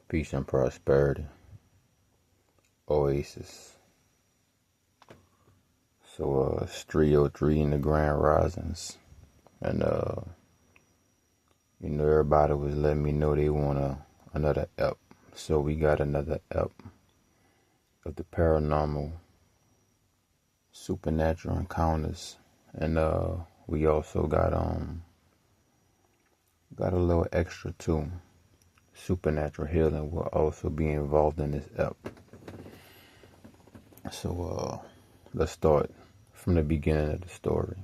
Peace and prosperity. Oasis. So it's 303 in the Grand Risings. And everybody was letting me know they want another ep. So we got another ep of the paranormal supernatural encounters. And we also got a little extra too. Supernatural healing will also be involved in this ep. So let's start from the beginning of the story.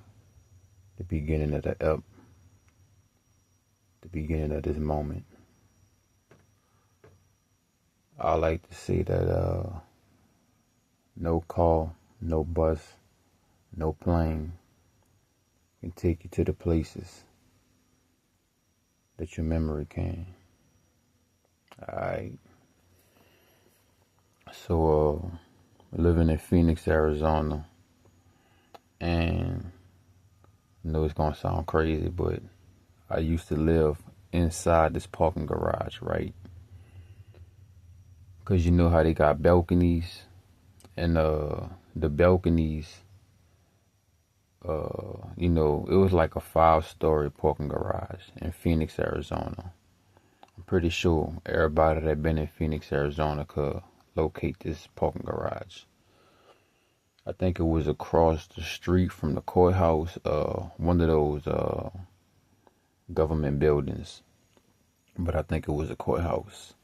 The beginning of the ep. The beginning of this moment. I like to say that no car, no bus, no plane can take you to the places that your memory can. Alright. So living in Phoenix, Arizona, and I know it's gonna sound crazy, but I used to live inside this parking garage, right? Cause you know how they got balconies, and the balconies, it was like a 5-story parking garage in Phoenix, Arizona. I'm pretty sure everybody that been in Phoenix, Arizona could locate this parking garage. I think it was across the street from the courthouse, one of those government buildings. But I think it was a courthouse.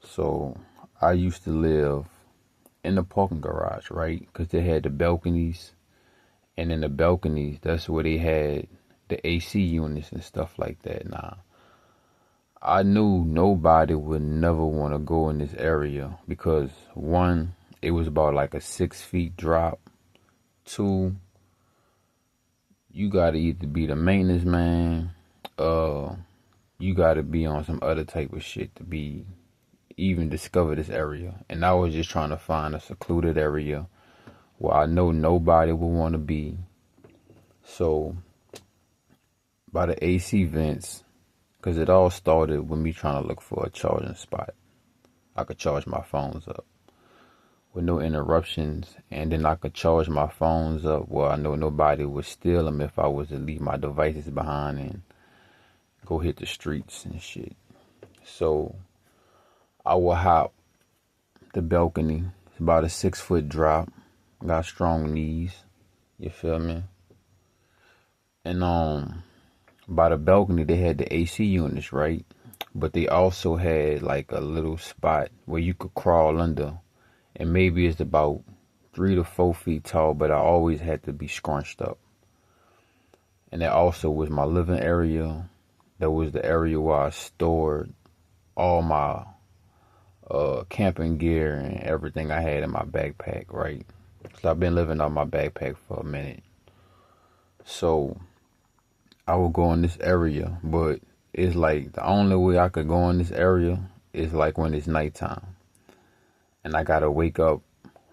So I used to live in the parking garage, right? Because they had the balconies. And in the balconies, that's where they had the AC units and stuff like that. Now, I knew nobody would never want to go in this area because, one, it was about like a 6 feet drop. Two, you got to either be the maintenance man, you got to be on some other type of shit to be even discover this area. And I was just trying to find a secluded area where I know nobody would want to be. So by the AC vents, because it all started with me trying to look for a charging spot. I could charge my phones up with no interruptions, and then I could charge my phones up where I know nobody would steal them if I was to leave my devices behind and go hit the streets and shit. So I would hop the balcony. It's about a 6-foot drop. Got strong knees. You feel me? And by the balcony they had the AC units, right? But they also had like a little spot where you could crawl under. And maybe it's about 3 to 4 feet tall, but I always had to be scrunched up. And that also was my living area. That was the area where I stored all my camping gear and everything I had in my backpack, right? So I've been living on my backpack for a minute. So I would go in this area, but it's like the only way I could go in this area is like when it's nighttime. And I gotta wake up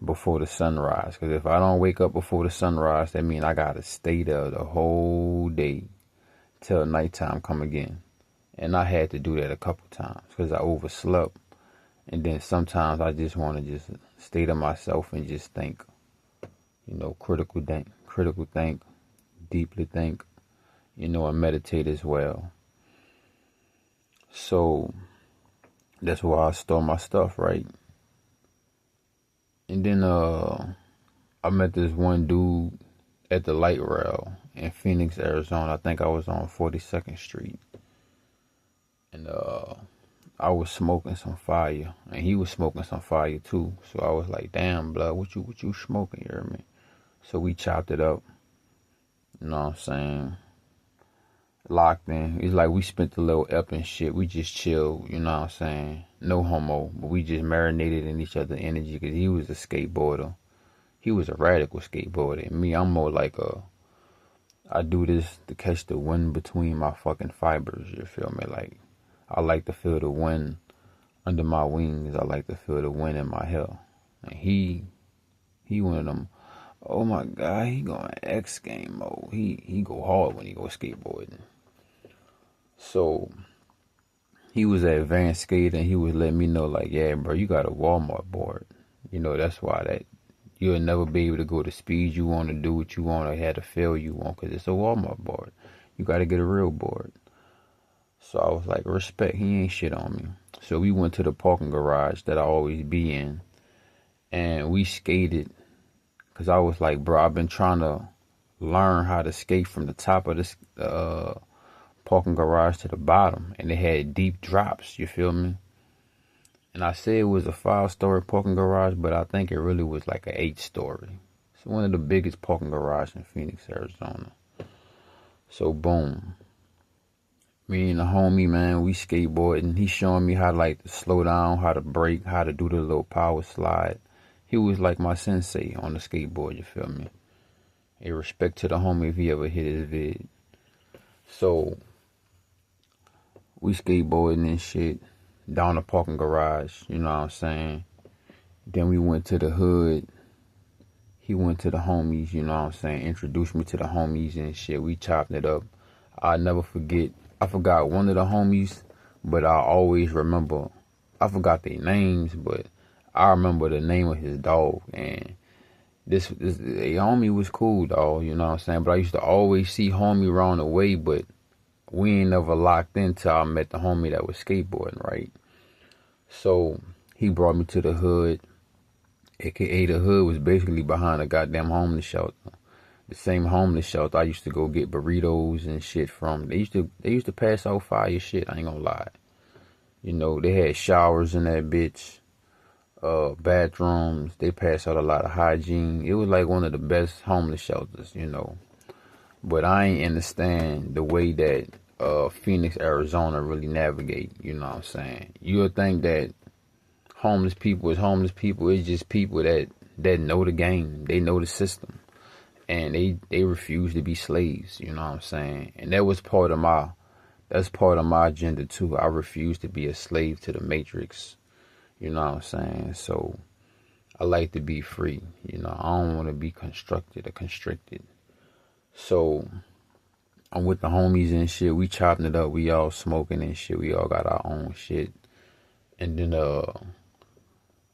before the sunrise. Because if I don't wake up before the sunrise, that means I gotta stay there the whole day till nighttime come again. And I had to do that a couple times because I overslept. And then sometimes I just want to just stay to myself and just think, critical think, deeply think, and meditate as well. So that's why I store my stuff, right? And then I met this one dude at the light rail in Phoenix, Arizona. I think I was on 42nd Street. And I was smoking some fire, and he was smoking some fire too. So I was like, "Damn, blood, what you smoking?" You hear me? So we chopped it up. You know what I'm saying? Locked in. It's like we spent a little ep and shit. We just chilled. You know what I'm saying? No homo, but we just marinated in each other's energy because he was a skateboarder. He was a radical skateboarder. And me, I'm more like I do this to catch the wind between my fucking fibers. You feel me? Like, I like to feel the wind under my wings. I like to feel the wind in my hair. And he one of them, oh my God, he going X game mode. He go hard when he go skateboarding. So he was an advanced skater, and he was letting me know, like, yeah, bro, you got a Walmart board. You know, that's why that you'll never be able to go the speed you want to do what you want or have the feel you want because it's a Walmart board. You got to get a real board. So I was like, respect, he ain't shit on me. So we went to the parking garage that I always be in, and we skated because I was like, bro, I've been trying to learn how to skate from the top of this parking garage to the bottom, and it had deep drops, you feel me? And I said it was a 5-story parking garage, but I think it really was like an 8-story. It's one of the biggest parking garages in Phoenix, Arizona. So boom. Me and the homie, man, we skateboarding. He showing me how to like to slow down, how to brake, how to do the little power slide. He was like my sensei on the skateboard, you feel me? A respect to the homie if he ever hit his vid. So we skateboarding and shit down the parking garage, you know what I'm saying? Then we went to the hood. He went to the homies, you know what I'm saying? Introduced me to the homies and shit. We chopped it up. I'll never forget. I forgot one of the homies, but I always remember. I forgot their names, but I remember the name of his dog. And this a homie was cool, dog, you know what I'm saying? But I used to always see homie around the way, but we ain't never locked in till I met the homie that was skateboarding, right? So he brought me to the hood, aka the hood was basically behind a goddamn homeless shelter. The same homeless shelter I used to go get burritos and shit from. They used to pass out fire shit, I ain't gonna lie. You know, they had showers in that bitch, bathrooms, they passed out a lot of hygiene. It was like one of the best homeless shelters, you know. But I ain't understand the way that Phoenix, Arizona really navigate, you know what I'm saying? You'll think that homeless people is homeless people. It's just people that know the game. They know the system. And they refuse to be slaves, you know what I'm saying? And that's part of my agenda too. I refuse to be a slave to the matrix, you know what I'm saying? So I like to be free, you know. I don't want to be constructed or constricted. So I'm with the homies and shit. We chopping it up. We all smoking and shit. We all got our own shit. And then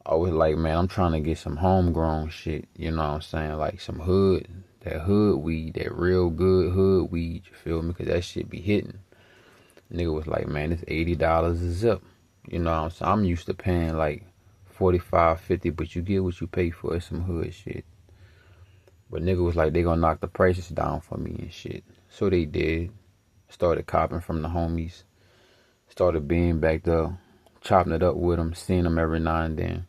I was like, man, I'm trying to get some homegrown shit. You know what I'm saying? Like some that hood weed, that real good hood weed. You feel me? Because that shit be hitting. Nigga was like, man, it's $80 a zip. You know what I'm saying? I'm used to paying like $45, $50, but you get what you pay for. It's some hood shit. But nigga was like, they gonna knock the prices down for me and shit. So they did. Started copping from the homies. Started being back there, chopping it up with them, seeing them every now and then.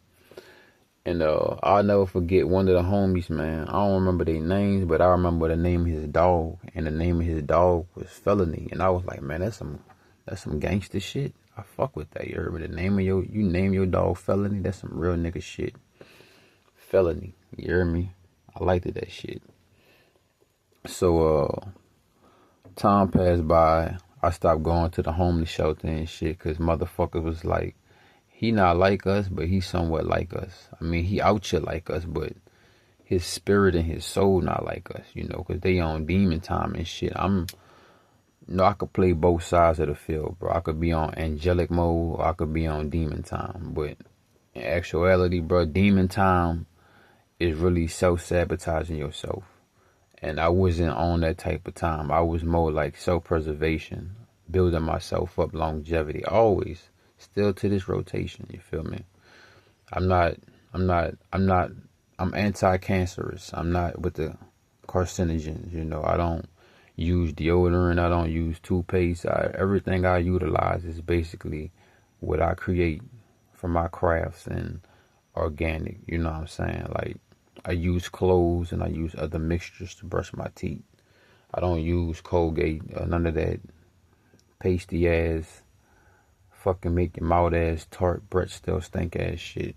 And I'll never forget one of the homies, man. I don't remember their names, but I remember the name of his dog. And the name of his dog was Felony. And I was like, man, that's some gangster shit. I fuck with that. You heard me? You name your dog Felony, that's some real nigga shit. Felony. You hear me? I liked that shit. So, time passed by. I stopped going to the homeless shelter and shit because motherfuckers was like, he not like us, but he somewhat like us. I mean, he out here like us, but his spirit and his soul not like us, you know, because they on demon time and shit. I could play both sides of the field, bro. I could be on angelic mode or I could be on demon time. But in actuality, bro, demon time is really self-sabotaging yourself. And I wasn't on that type of time. I was more like self-preservation, building myself up, longevity, always. Still to this rotation, you feel me? I'm anti-cancerous. I'm not with the carcinogens, you know. I don't use deodorant. I don't use toothpaste. Everything I utilize is basically what I create from my crafts and organic, you know what I'm saying? Like, I use cloves and I use other mixtures to brush my teeth. I don't use Colgate or none of that pasty ass, fucking make your mouth ass tart, breath still stink ass shit.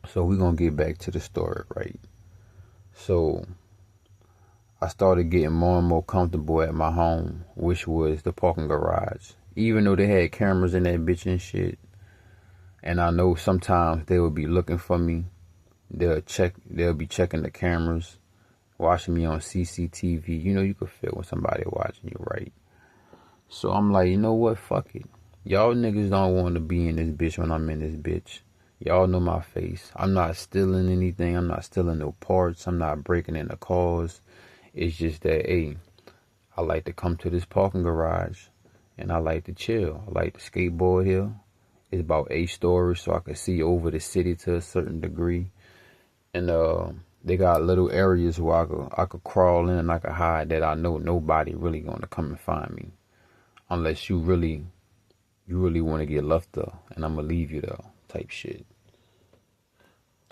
So we gonna get back to the story, right? So I started getting more and more comfortable at my home, which was the parking garage. Even though they had cameras in that bitch and shit, and I know sometimes they would be looking for me. They'll be checking the cameras, watching me on CCTV. You know, you could feel when somebody watching you, right? So I'm like, you know what? Fuck it. Y'all niggas don't want to be in this bitch when I'm in this bitch. Y'all know my face. I'm not stealing anything. I'm not stealing no parts. I'm not breaking into cars. It's just that, hey, I like to come to this parking garage and I like to chill. I like to skateboard here. It's about 8 stories, so I can see over the city to a certain degree. And they got little areas where I could crawl in and I could hide that I know nobody really gonna come and find me. Unless you really want to get left there, and I'm gonna leave you there, type shit.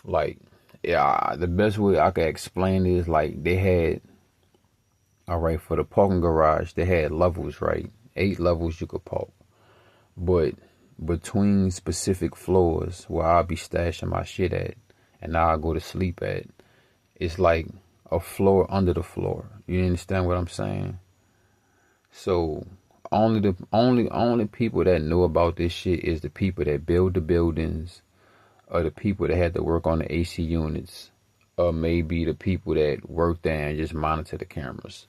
Like, yeah, the best way I could explain it is like they had, all right, for the parking garage, they had levels, right? 8 levels you could park, but between specific floors where I'll be stashing my shit at, and I'll go to sleep at, it's like a floor under the floor. You understand what I'm saying? So only people that know about this shit is the people that build the buildings, or the people that had to work on the AC units, or maybe the people that work there and just monitor the cameras.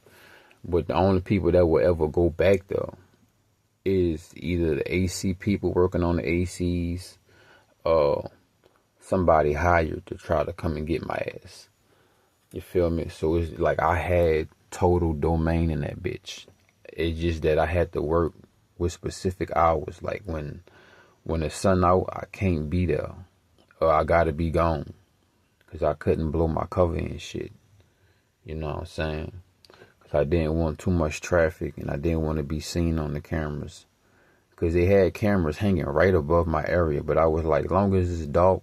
But the only people that will ever go back though is either the AC people working on the ACs, or somebody hired to try to come and get my ass. You feel me? So it's like I had total domain in that bitch. It's just that I had to work with specific hours. Like when the sun out, I can't be there, or I gotta be gone, cause I couldn't blow my cover and shit. You know what I'm saying? Cause I didn't want too much traffic, and I didn't want to be seen on the cameras. Cause they had cameras hanging right above my area, but I was like, as long as it's dark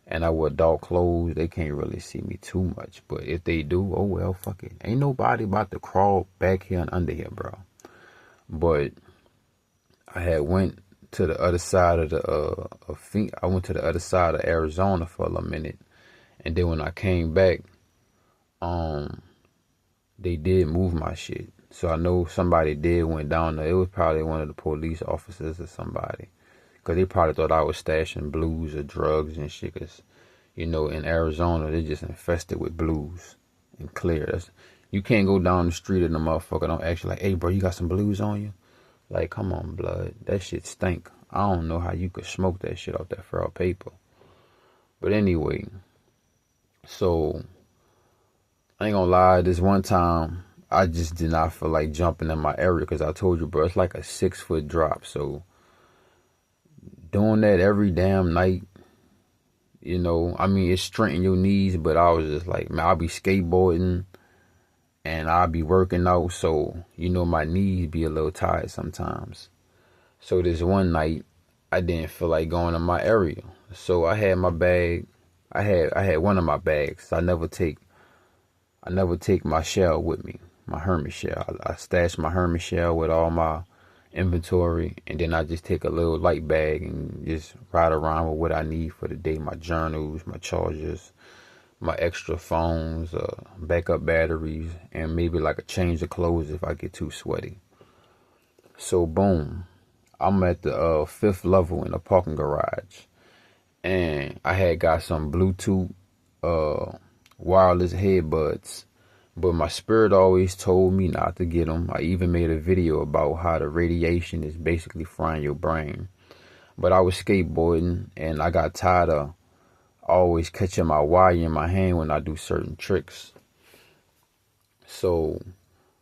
and I wear dark clothes, they can't really see me too much. But if they do, oh well, fuck it. Ain't nobody about to crawl back here and under here, bro. But I had went to the other side of I went to the other side of Arizona for a minute, and then when I came back, they did move my shit. So I know somebody did went down there. It was probably one of the police officers or somebody, because they probably thought I was stashing blues or drugs and shit. Cause you know, in Arizona, they just infested with blues and clear. You can't go down the street and the motherfucker don't ask you like, hey bro, you got some blues on you? Like, come on, blood. That shit stink. I don't know how you could smoke that shit off that furrow paper. But anyway, so I ain't gonna lie, this one time I just did not feel like jumping in my area, because I told you, bro, it's like a 6-foot drop. So doing that every damn night, you know, I mean, it's straightening your knees, but I was just like, man, I'll be skateboarding and I'll be working out, so, you know, my knees be a little tired sometimes. So this one night, I didn't feel like going in my area. So I had my bag, I had one of my bags. I never take my shell with me, my hermit shell. I stash my hermit shell with all my inventory, and then I just take a little light bag and just ride around with what I need for the day: my journals, my chargers, my extra phones, backup batteries, and maybe like a change of clothes if I get too sweaty. So boom, I'm at the 5th level in the parking garage, and I had got some Bluetooth wireless headbuds. But my spirit always told me not to get them. I even made a video about how the radiation is basically frying your brain. But I was skateboarding, and I got tired of always catching my wire in my hand when I do certain tricks. So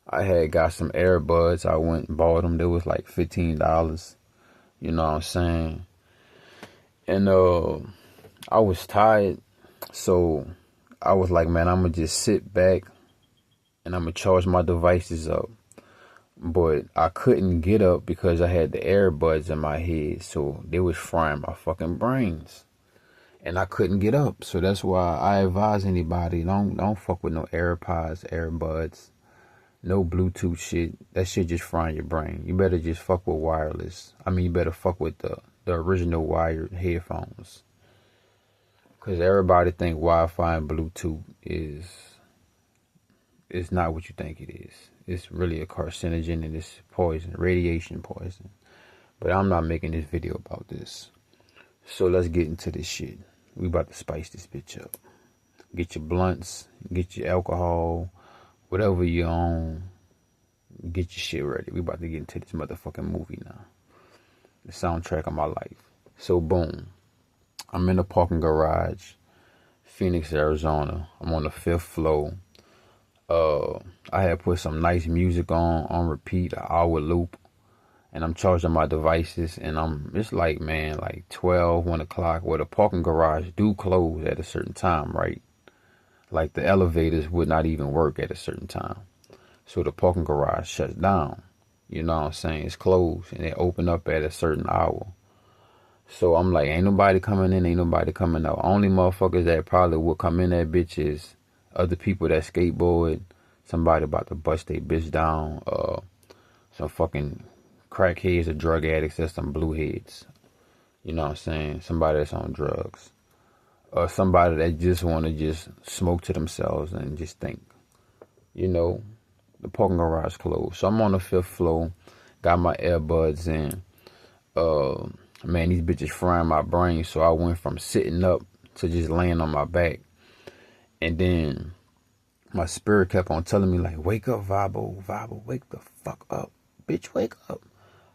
I had got some earbuds. I went and bought them. They was like $15. You know what I'm saying? And I was tired. So I was like, man, I'm going to just sit back and I'm going to charge my devices up. But I couldn't get up because I had the earbuds in my head. So they was frying my fucking brains. And I couldn't get up. So that's why I advise anybody, don't fuck with no AirPods, earbuds, no Bluetooth shit. That shit just frying your brain. You better just fuck with wireless. I mean, you better fuck with the original wired headphones. Because everybody think Wi-Fi and Bluetooth is not what you think it is. It's really a carcinogen, and it's poison, radiation poison. But I'm not making this video about this. So let's get into this shit. We about to spice this bitch up. Get your blunts, get your alcohol, whatever you own. Get your shit ready. We about to get into this motherfucking movie now. the soundtrack of my life. So boom, I'm in the parking garage, Phoenix, Arizona. I'm on the 5th floor. I had put some nice music on repeat, an hour loop, and I'm charging my devices, and it's like, man, like 12, 1 o'clock, where the parking garage do close at a certain time, right? Like the elevators would not even work at a certain time. So the parking garage shuts down. You know what I'm saying? It's closed, and they open up at a certain hour. So I'm like, ain't nobody coming in, ain't nobody coming out. Only motherfuckers that probably would come in that bitch is other people that skateboard, somebody about to bust their bitch down, some fucking crackheads or drug addicts, that's some blue heads. You know what I'm saying? Somebody that's on drugs. Or somebody that just want to just smoke to themselves and just think. You know, the parking garage closed. So I'm on the 5th floor, got my earbuds in. Man, these bitches frying my brain. So I went from sitting up to just laying on my back. And then my spirit kept on telling me, like, wake up, Vabo, wake the fuck up. Bitch, wake up.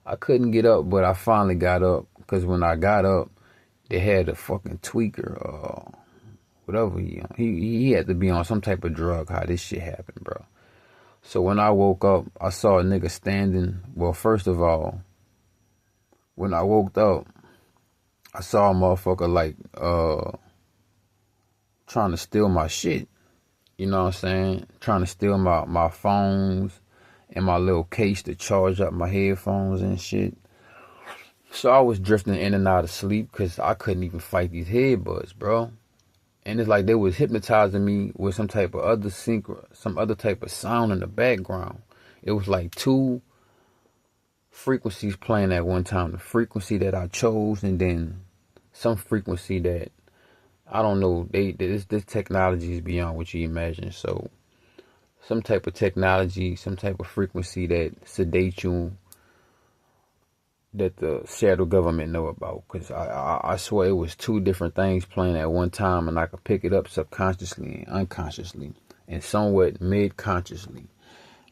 I couldn't get up, but I finally got up. Because when I got up, they had a fucking tweaker, whatever he had to be on some type of drug, how this shit happened, bro. So when I woke up, I saw a nigga standing. Well, first of all, when I woke up, I saw a motherfucker like trying to steal my shit. You know what I'm saying? Trying to steal my phones and my little case to charge up my headphones and shit. So I was drifting in and out of sleep because I couldn't even fight these headbuds, bro. And it's like they was hypnotizing me with some type of some other type of sound in the background. It was like 2 frequencies playing at one time. The frequency that I chose, and then some frequency that I don't know. This technology is beyond what you imagine. So some type of technology, some type of frequency that sedates you, that the shadow government know about. Because I swear it was 2 different things playing at one time, and I could pick it up subconsciously and unconsciously and somewhat mid-consciously.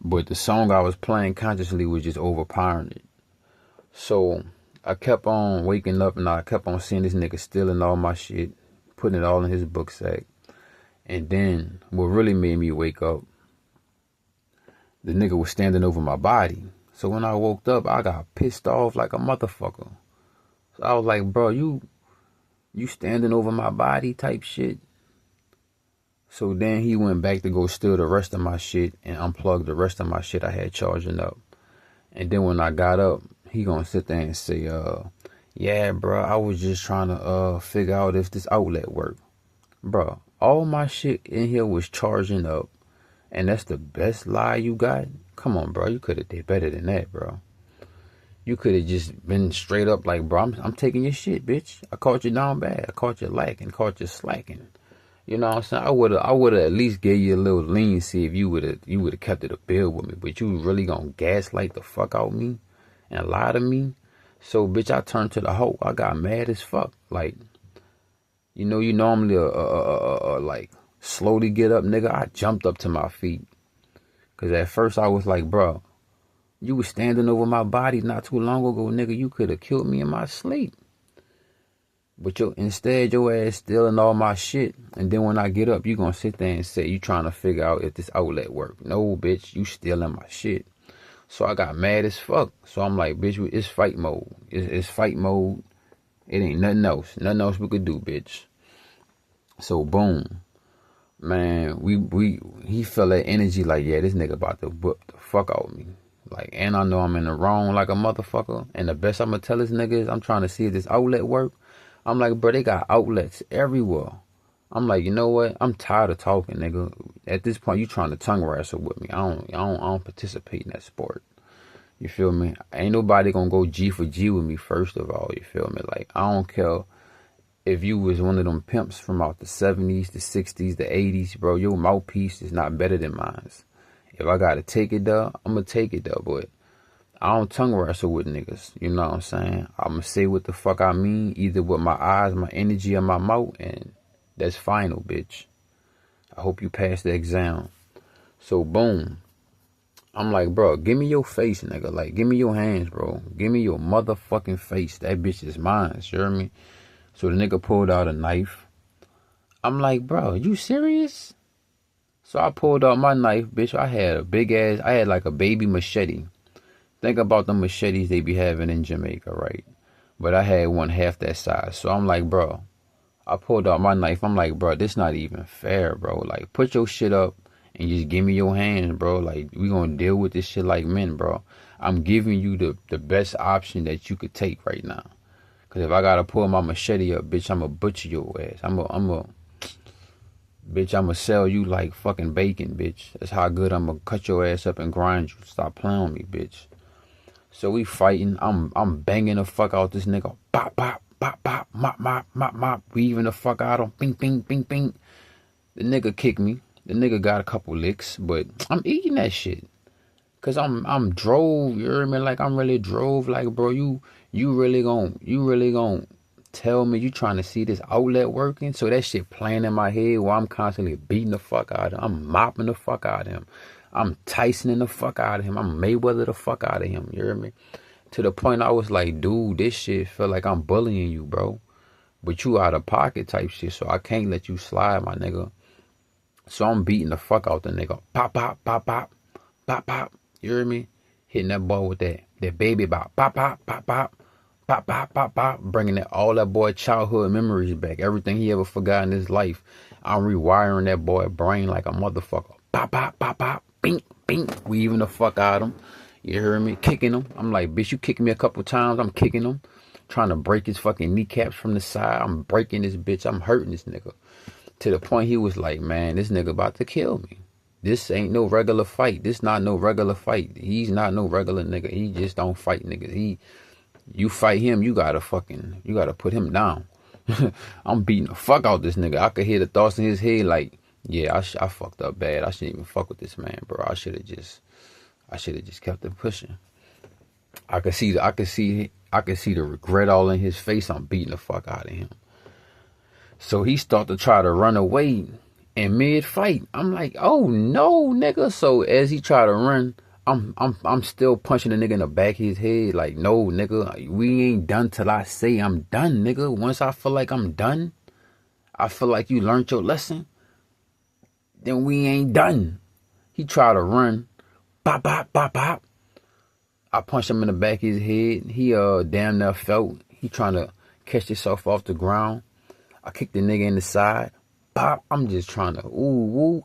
But the song I was playing consciously was just overpowering it. So I kept on waking up, and I kept on seeing this nigga stealing all my shit, putting it all in his book sack. And then what really made me wake up, the nigga was standing over my body. So when I woke up, I got pissed off like a motherfucker. So I was like, bro, you standing over my body type shit. So then he went back to go steal the rest of my shit and unplug the rest of my shit I had charging up. And then when I got up, he gonna sit there and say, yeah, bro, I was just trying to figure out if this outlet worked. Bro, all my shit in here was charging up, and that's the best lie you got? Come on, bro, you could have did better than that, bro. You could have just been straight up like, bro, I'm taking your shit, bitch. I caught you down bad. I caught you lacking, caught you slacking. You know what I'm saying? I would have at least gave you a little leniency if you would have kept it a bill with me. But you really gonna gaslight the fuck out me and lie to me? So, bitch, I turned to the hoe. I got mad as fuck. Like, you know, you normally like slowly get up, nigga. I jumped up to my feet. Cause at first I was like, bro, you was standing over my body not too long ago, nigga. You could have killed me in my sleep. But instead your ass stealing all my shit. And then when I get up, you gonna sit there and say you trying to figure out if this outlet work. No, bitch, you stealing my shit. So I got mad as fuck. So I'm like, bitch, it's fight mode. It's fight mode. It ain't nothing else. Nothing else we could do, bitch. So boom. Man, he felt that energy like, yeah, this nigga about to whip the fuck out of me. Like, and I know I'm in the wrong like a motherfucker. And the best I'm gonna tell this nigga is I'm trying to see if this outlet work. I'm like, bro, they got outlets everywhere. I'm like, you know what? I'm tired of talking, nigga. At this point, you trying to tongue wrestle with me. I don't participate in that sport. You feel me? Ain't nobody gonna go G for G with me, first of all. You feel me? Like, I don't care if you was one of them pimps from out the 70s, the 60s, the 80s, bro. Your mouthpiece is not better than mine. If I gotta take it there, I'm gonna take it there, but I don't tongue wrestle with niggas. You know what I'm saying? I'm gonna say what the fuck I mean, either with my eyes, my energy, or my mouth, and that's final, bitch. I hope you pass the exam. So, boom. I'm like, bro, give me your face, nigga. Like, give me your hands, bro. Give me your motherfucking face. That bitch is mine. You hear me? So the nigga pulled out a knife. I'm like, bro, you serious? So I pulled out my knife, bitch. I had like a baby machete. Think about the machetes they be having in Jamaica, right? But I had one half that size. So I'm like, bro, I pulled out my knife. I'm like, bro, this not even fair, bro. Like, put your shit up and just give me your hands, bro. Like, we gonna deal with this shit like men, bro. I'm giving you the best option that you could take right now. Cause if I gotta pull my machete up, bitch, I'ma butcher your ass. Bitch, I'ma sell you like fucking bacon, bitch. That's how good I'ma cut your ass up and grind you. Stop playing with me, bitch. So we fighting. I'm banging the fuck out this nigga. Bop, bop, bop, bop, mop, mop, mop, mop. Weaving the fuck out of him. Bing, bing, bing, bing. The nigga kicked me. The nigga got a couple licks, but I'm eating that shit. Cause I'm drove, you hear me? Like I'm really drove. Like, bro, you really gon' tell me you trying to see this outlet working? So that shit playing in my head while I'm constantly beating the fuck out of him. I'm mopping the fuck out of him. I'm Tysoning the fuck out of him. I'm Mayweather the fuck out of him. You hear me? To the point I was like, dude, this shit feel like I'm bullying you, bro. But you out of pocket type shit, so I can't let you slide, my nigga. So I'm beating the fuck out the nigga. Pop, pop, pop, pop, pop, pop. You hear me? Hitting that ball with that baby bop. Pop, pop, pop, pop. Pop, pop, pop, pop. Bringing all that boy childhood memories back. Everything he ever forgot in his life. I'm rewiring that boy brain like a motherfucker. Pop, pop, pop, pop. Bing, bing. Weaving the fuck out of him. You hear me? Kicking him. I'm like, bitch, you kicked me a couple times. I'm kicking him. Trying to break his fucking kneecaps from the side. I'm breaking this bitch. I'm hurting this nigga. To the point he was like, man, this nigga about to kill me. This ain't no regular fight. This not no regular fight. He's not no regular nigga. He just don't fight niggas. You fight him, you gotta put him down. I'm beating the fuck out this nigga. I could hear the thoughts in his head like, yeah, I fucked up bad. I shouldn't even fuck with this man, bro. I should have just kept it pushing. I could see the regret all in his face. I'm beating the fuck out of him. So he started to try to run away in mid-fight. I'm like, oh no, nigga. So as he tried to run, I'm still punching the nigga in the back of his head. Like, no, nigga, we ain't done till I say I'm done, nigga. Once I feel like I'm done, I feel like you learned your lesson, then we ain't done. He tried to run. Bop, bop, bop, bop. I punched him in the back of his head. He damn near felt. He trying to catch himself off the ground. I kicked the nigga in the side. Pop. I'm just trying to,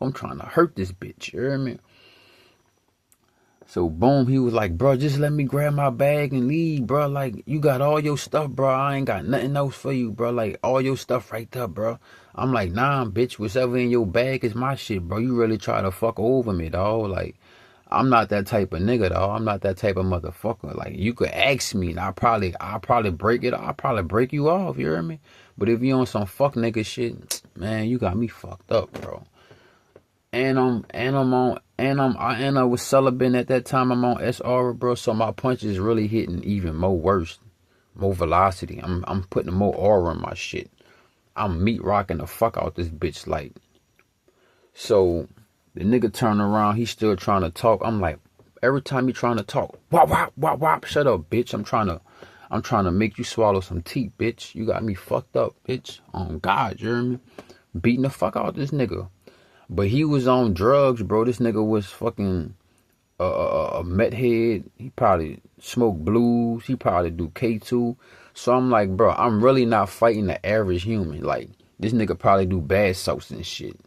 I'm trying to hurt this bitch. You hear me? So boom, he was like, bro, just let me grab my bag and leave, bro. Like, you got all your stuff, bro. I ain't got nothing else for you, bro. Like, all your stuff right there, bro. I'm like, nah, bitch, whatever in your bag is my shit, bro. You really try to fuck over me, dog. Like, I'm not that type of nigga, dog. I'm not that type of motherfucker. Like, you could ask me, and I'll probably break it. I'll probably break you off, you hear me? But if you on some fuck nigga shit, man, you got me fucked up, bro. And I was celibate at that time. I'm on SR, bro. So my punch is really hitting even more worse, more velocity. I'm putting more aura in my shit. I'm meat rocking the fuck out this bitch, like. So the nigga turned around. He's still trying to talk. I'm like, every time he trying to talk, wop wop wop wop. Shut up, bitch. I'm trying to make you swallow some teeth, bitch. You got me fucked up, bitch. On God, you hear me? Beating the fuck out this nigga. But he was on drugs, bro. This nigga was fucking a meth head. He probably smoked blues. He probably do K2. So I'm like, bro, I'm really not fighting the average human. Like, this nigga probably do bad salts and shit.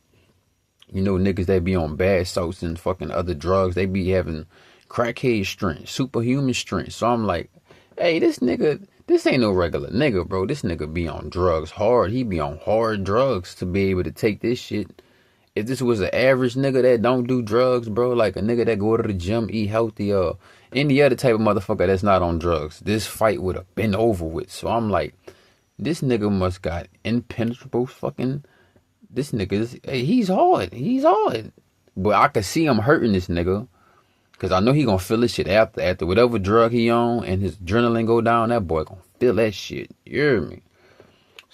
You know, niggas that be on bad salts and fucking other drugs, they be having crackhead strength, superhuman strength. So I'm like, hey, this ain't no regular nigga, bro. This nigga be on drugs hard. He be on hard drugs to be able to take this shit. If this was an average nigga that don't do drugs, bro, like a nigga that go to the gym, eat healthy, any other type of motherfucker that's not on drugs, this fight would have been over with. So I'm like, this nigga must got impenetrable fucking, this nigga, hey, he's hard. But I could see him hurting this nigga, because I know he gonna feel this shit after whatever drug he on and his adrenaline go down, that boy gonna feel that shit. You hear me?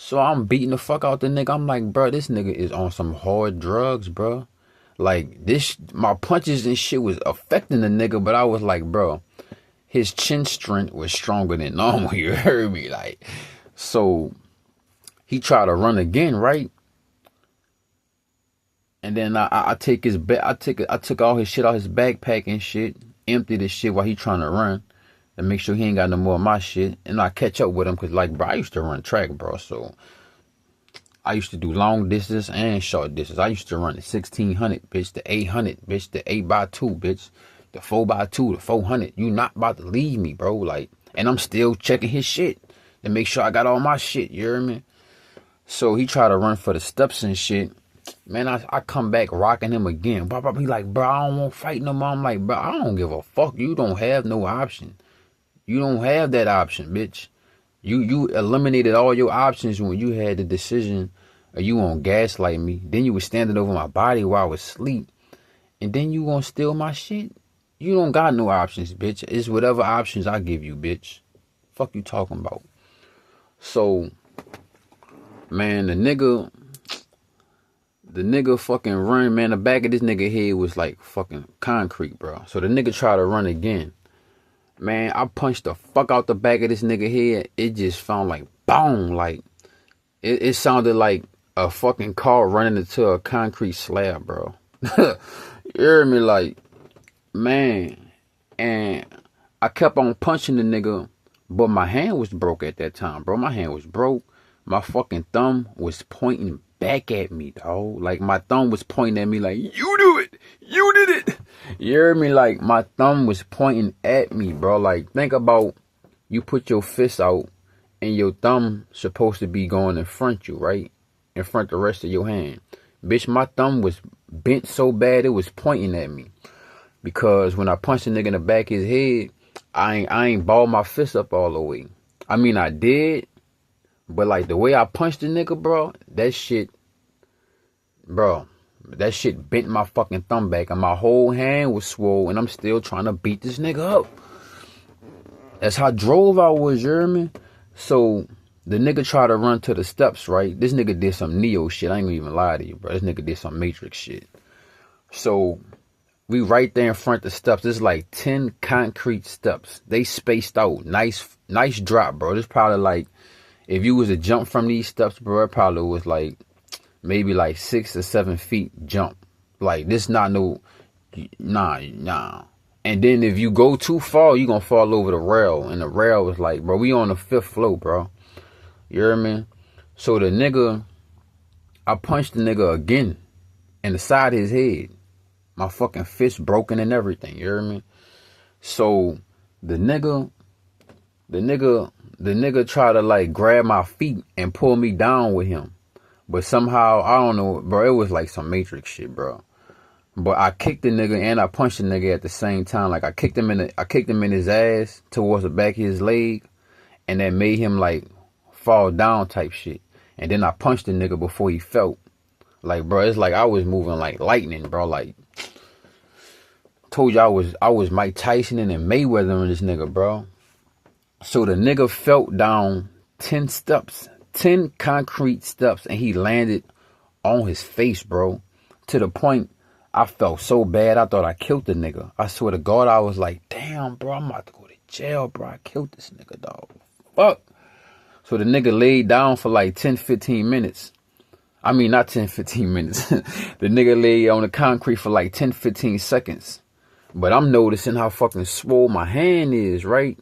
So I'm beating the fuck out the nigga. I'm like, bro, this nigga is on some hard drugs, bro. Like, my punches and shit was affecting the nigga, but I was like, bro, his chin strength was stronger than normal, you heard me? Like, so he tried to run again, right? And then I take his I took all his shit out his backpack and shit, emptied his shit while he trying to run, and make sure he ain't got no more of my shit. And I catch up with him, cause like, bro, I used to run track, bro. So I used to do long distance and short distance. I used to run the 1600, bitch, the 800, bitch, the 8x2, bitch, the 4x2, the 400. You not about to leave me, bro. Like, and I'm still checking his shit to make sure I got all my shit. You hear me? So he tried to run for the steps and shit. Man, I come back rocking him again. He like, bro, I don't want to fight no more. I'm like, bro, I don't give a fuck. You don't have no option. You don't have that option, bitch. You eliminated all your options when you had the decision of you on gaslight me. Then you was standing over my body while I was asleep. And then you gonna steal my shit? You don't got no options, bitch. It's whatever options I give you, bitch. Fuck you talking about. So, man, the nigga fucking run, man. The back of this nigga head was like fucking concrete, bro. So the nigga tried to run again. Man, I punched the fuck out the back of this nigga head. It just found like boom, like it sounded like a fucking car running into a concrete slab, bro. You hear me? Like, man. And I kept on punching the nigga, but my hand was broke at that time, bro. My hand was broke. My fucking thumb was pointing back at me, dog. Like, my thumb was pointing at me like, you do it. You did it. You hear me? Like, my thumb was pointing at me, bro. Like, think about you put your fist out and your thumb supposed to be going in front you, right? In front the rest of your hand. Bitch, my thumb was bent so bad it was pointing at me. Because when I punched the nigga in the back of his head, I ain't balled my fist up all the way. I mean, I did. But like the way I punched the nigga, bro, that shit bent my fucking thumb back and my whole hand was swole and I'm still trying to beat this nigga up. That's how drove I was, you hear me? So the nigga tried to run to the steps, right? This nigga did some Neo shit. I ain't gonna even lie to you, bro. This nigga did some Matrix shit. So we right there in front of the steps. There's like 10 concrete steps. They spaced out. Nice drop, bro. This probably like, if you was to jump from these steps, bro, it probably was like maybe like 6 or 7 feet jump. Like, this not no, nah. And then if you go too far, you gonna fall over the rail. And the rail was like, bro, we on the 5th floor, bro. You hear me? So the nigga, I punched the nigga again in the side of his head. My fucking fist broken and everything. You hear me? So the nigga tried to like grab my feet and pull me down with him. But somehow, I don't know, bro, it was like some Matrix shit, bro. But I kicked the nigga and I punched the nigga at the same time. Like, I kicked him in his ass towards the back of his leg, and that made him like fall down type shit. And then I punched the nigga before he felt. Like, bro, it's like I was moving like lightning, bro. Like, told you I was Mike Tyson and Mayweather in this nigga, bro. So the nigga felt down 10 steps, 10 concrete steps, and he landed on his face, bro. To the point I felt so bad, I thought I killed the nigga. I swear to God, I was like, damn, bro, I'm about to go to jail, bro. I killed this nigga, dog. Fuck. So the nigga laid down for like 10, 15 minutes. I mean, not 10, 15 minutes. The nigga lay on the concrete for like 10, 15 seconds. But I'm noticing how fucking swole my hand is, right?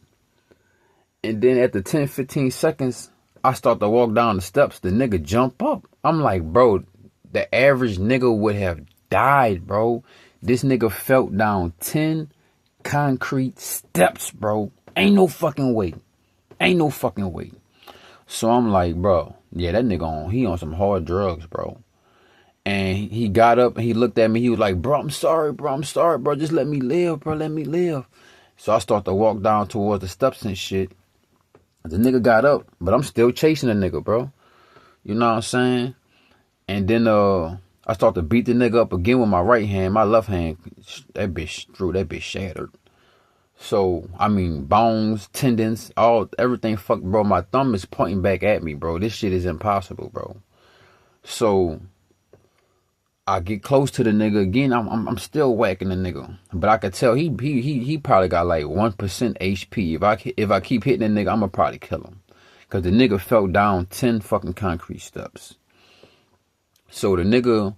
And then at the 10, 15 seconds, I start to walk down the steps. The nigga jump up. I'm like, bro, the average nigga would have died, bro. This nigga felt down 10 concrete steps, bro. Ain't no fucking way. Ain't no fucking way. So I'm like, bro, yeah, that nigga he on some hard drugs, bro. And he got up and he looked at me. He was like, bro, I'm sorry, bro. Just let me live, bro. Let me live. So I start to walk down towards the steps and shit. The nigga got up, but I'm still chasing the nigga, bro. You know what I'm saying? And then I start to beat the nigga up again with my right hand. My left hand, that bitch shattered. So, I mean, bones, tendons, everything fucked, bro. My thumb is pointing back at me, bro. This shit is impossible, bro. So I get close to the nigga again. I'm still whacking the nigga, but I could tell he probably got like 1% HP. If I keep hitting the nigga, I'ma probably kill him, cause the nigga fell down 10 fucking concrete steps. So the nigga,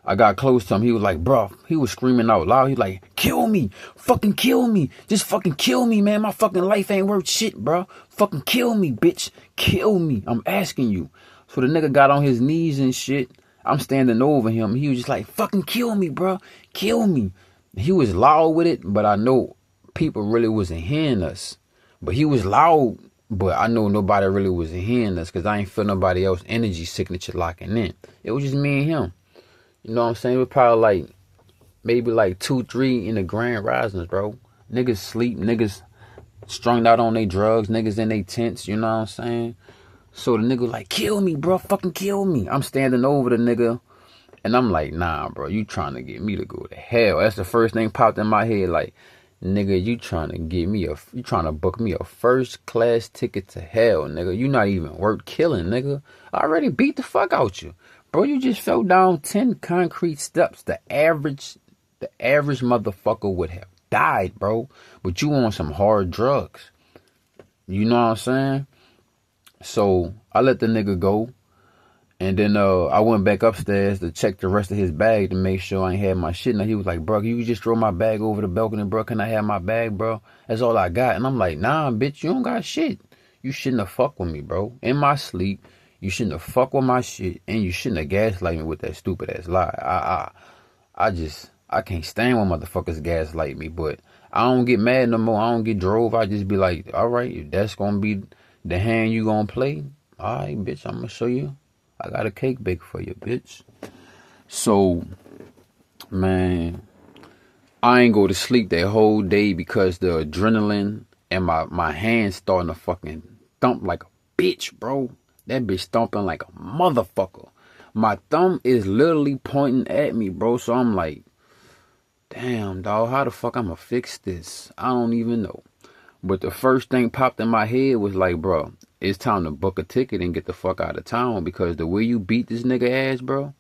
I got close to him. He was like, bro, he was screaming out loud. He like, kill me, fucking kill me, just fucking kill me, man. My fucking life ain't worth shit, bro. Fucking kill me, bitch, kill me. I'm asking you. So the nigga got on his knees and shit. I'm standing over him. He was just like, fucking kill me, bro. Kill me. He was loud with it, but I know people really wasn't hearing us. But he was loud, but I know nobody really wasn't hearing us because I ain't feel nobody else energy signature locking in. It was just me and him. You know what I'm saying? It was probably like, maybe like 2, 3 in the Grand Risings, bro. Niggas sleep, niggas strung out on their drugs, niggas in their tents, you know what I'm saying? So the nigga like, kill me, bro, fucking kill me. I'm standing over the nigga, and I'm like, nah, bro, you trying to get me to go to hell. That's the first thing popped in my head, like, nigga, you trying to book me a first class ticket to hell, nigga. You not even worth killing, nigga. I already beat the fuck out you. Bro, you just fell down 10 concrete steps. The average motherfucker would have died, bro. But you on some hard drugs. You know what I'm saying? So I let the nigga go, and then I went back upstairs to check the rest of his bag to make sure I ain't had my shit. Now he was like, bro, you just throw my bag over the balcony, bro. Can I have my bag, bro? That's all I got. And I'm like, nah, bitch, you don't got shit. You shouldn't have fucked with me, bro. In my sleep, you shouldn't have fucked with my shit, and you shouldn't have gaslight me with that stupid ass lie. I can't stand when motherfuckers gaslight me, but I don't get mad no more. I don't get drove. I just be like, all right, if that's gonna be the hand you gonna play, all right, bitch, I'm gonna show you. I got a cake bake for you, bitch. So, man, I ain't go to sleep that whole day because the adrenaline and my hands starting to fucking thump like a bitch, bro. That bitch thumping like a motherfucker. My thumb is literally pointing at me, bro. So I'm like, damn, dog, how the fuck I'ma fix this? I don't even know. But the first thing popped in my head was like, bro, it's time to book a ticket and get the fuck out of town, because the way you beat this nigga ass, bro,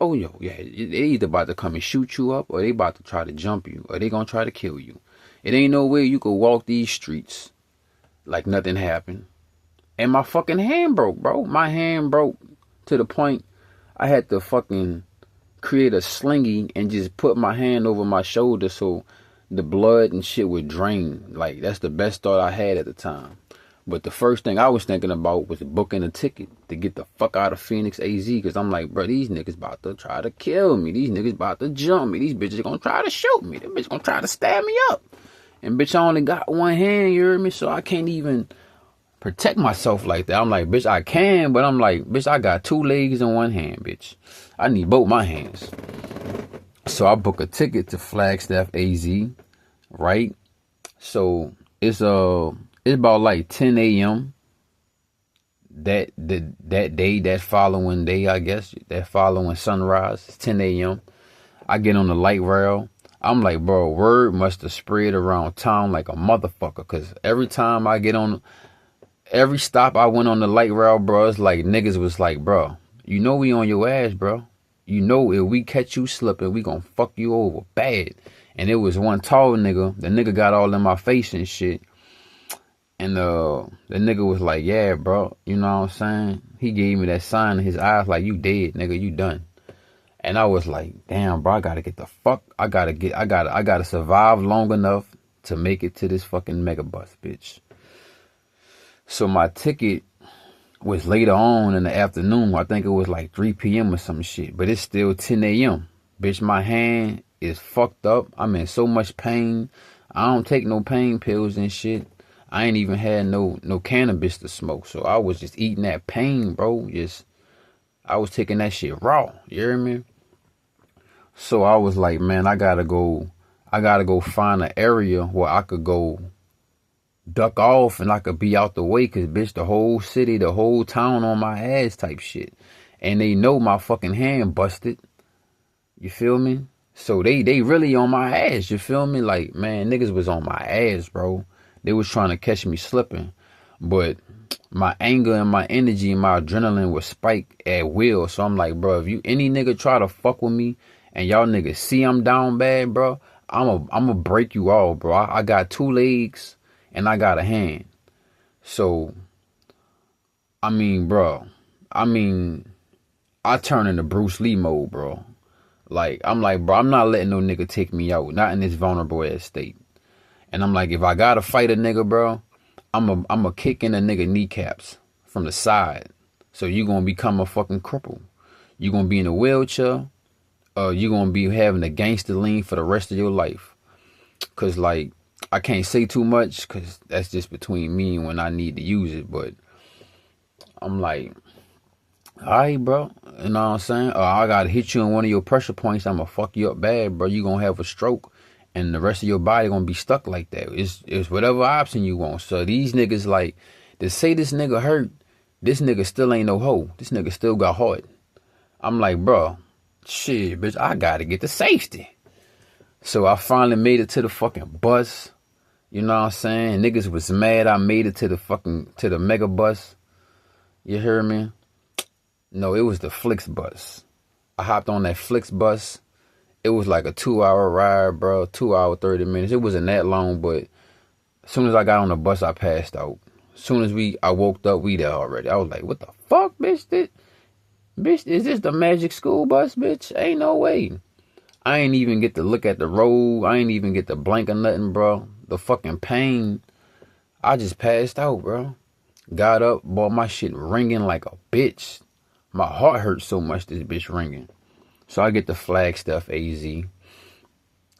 oh, yo, yeah, they either about to come and shoot you up, or they about to try to jump you, or they gonna try to kill you. It ain't no way you could walk these streets like nothing happened. And my fucking hand broke, bro. My hand broke to the point I had to fucking create a slingy and just put my hand over my shoulder so the blood and shit would drain. Like, that's the best thought I had at the time. But the first thing I was thinking about was booking a ticket to get the fuck out of Phoenix, AZ, because I'm like, bro, these niggas about to try to kill me. These niggas about to jump me. These bitches gonna try to shoot me. Them bitches gonna try to stab me up. And bitch, I only got one hand, you heard me? So I can't even protect myself like that. I'm like, bitch, I can, but I'm like, bitch, I got 2 legs and 1 hand, bitch. I need both my hands. So I book a ticket to Flagstaff, AZ, right? So it's about like 10 a.m. that day, that following day, I guess, that following sunrise. It's 10 a.m. I get on the light rail. I'm like, bro, word must have spread around town like a motherfucker, because every time I get on, every stop I went on the light rail, bro, it's like niggas was like, bro, you know we on your ass, bro. You know if we catch you slipping, we gonna fuck you over bad. And it was one tall nigga. The nigga got all in my face and shit. And the nigga was like, yeah, bro, you know what I'm saying? He gave me that sign in his eyes like, you dead, nigga, you done. And I was like, damn, bro, I gotta get the fuck. I gotta survive long enough to make it to this fucking megabus, bitch. So my ticket was later on in the afternoon. I think it was like 3 p.m. or some shit, but it's still 10 a.m. Bitch, my hand is fucked up. I'm in so much pain. I don't take no pain pills and shit. I ain't even had no cannabis to smoke. So I was just eating that pain, bro. I was taking that shit raw. You hear me? So I was like, man, I gotta go find an area where I could go duck off and I could be out the way, cause bitch, the whole city, the whole town on my ass type shit. And they know my fucking hand busted. You feel me? So they really on my ass, you feel me? Like, man, niggas was on my ass, bro. They was trying to catch me slipping. But my anger and my energy and my adrenaline was spiked at will. So I'm like, bro, if you any nigga try to fuck with me and y'all niggas see I'm down bad, bro, I'm break you all, bro. I got 2 legs and I got a hand. So, I mean, bro, I turn into Bruce Lee mode, bro. Like, I'm like, bro, I'm not letting no nigga take me out, not in this vulnerable ass state. And I'm like, if I gotta fight a nigga, bro, I'm a kick in a nigga kneecaps from the side. So you gonna become a fucking cripple. You gonna be in a wheelchair. You gonna be having a gangster lean for the rest of your life. Cause like, I can't say too much, cause that's just between me and when I need to use it. But I'm like, alright, bro. You know what I'm saying? I gotta hit you in one of your pressure points. I'm gonna fuck you up bad, bro. You gonna have a stroke. And the rest of your body gonna be stuck like that. It's whatever option you want. So these niggas like, to say this nigga hurt, this nigga still ain't no hoe. This nigga still got heart. I'm like, bro, shit, bitch, I gotta get to safety. So I finally made it to the fucking bus. You know what I'm saying? Niggas was mad I made it to the mega bus. You hear me? No, it was the Flix bus. I hopped on that Flix bus. It was like a 2-hour ride, bro. 2 hour, 30 minutes. It wasn't that long, but as soon as I got on the bus, I passed out. As soon as I woke up, we there already. I was like, what the fuck, bitch? Bitch, is this the magic school bus, bitch? Ain't no way. I ain't even get to look at the road. I ain't even get to blink or nothing, bro. The fucking pain. I just passed out, bro. Got up, boy, my shit ringing like a bitch. My heart hurt so much, this bitch ringing. So I get the Flagstaff AZ.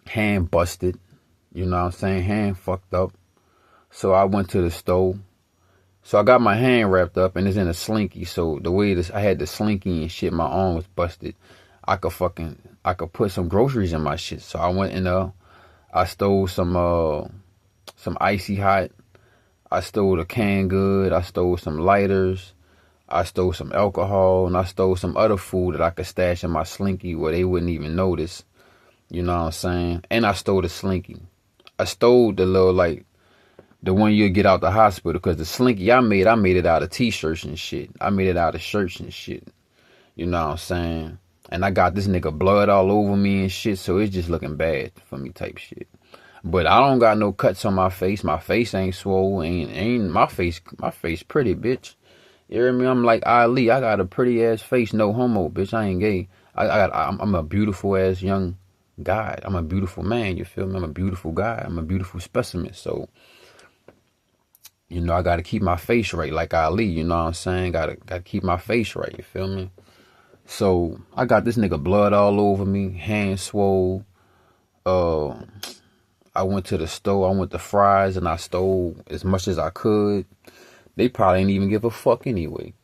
Hand busted. You know what I'm saying? Hand fucked up. So I went to the stove. So I got my hand wrapped up and it's in a slinky. So the way I had the slinky and shit, my arm was busted. I could put some groceries in my shit. So I went in there. I stole some Icy Hot. I stole a canned good. I stole some lighters. I stole some alcohol, and I stole some other food that I could stash in my slinky where they wouldn't even notice. You know what I'm saying? And I stole the slinky. I stole the little, like, the one you'll get out the hospital, because the slinky I made it out of t-shirts and shit. I made it out of shirts and shit. You know what I'm saying? And I got this nigga blood all over me and shit, so it's just looking bad for me type shit. But I don't got no cuts on my face. My face ain't swole. Ain't my face pretty, bitch. You hear me? I'm like Ali. I got a pretty ass face, no homo, bitch. I ain't gay. I'm a beautiful ass young guy. I'm a beautiful man. You feel me? I'm a beautiful guy. I'm a beautiful specimen. So, you know, I gotta keep my face right, like Ali. You know what I'm saying? Gotta keep my face right. You feel me? So I got this nigga blood all over me, hand swole. I went to the store. I went to Fry's and I stole as much as I could. They probably ain't even give a fuck anyway.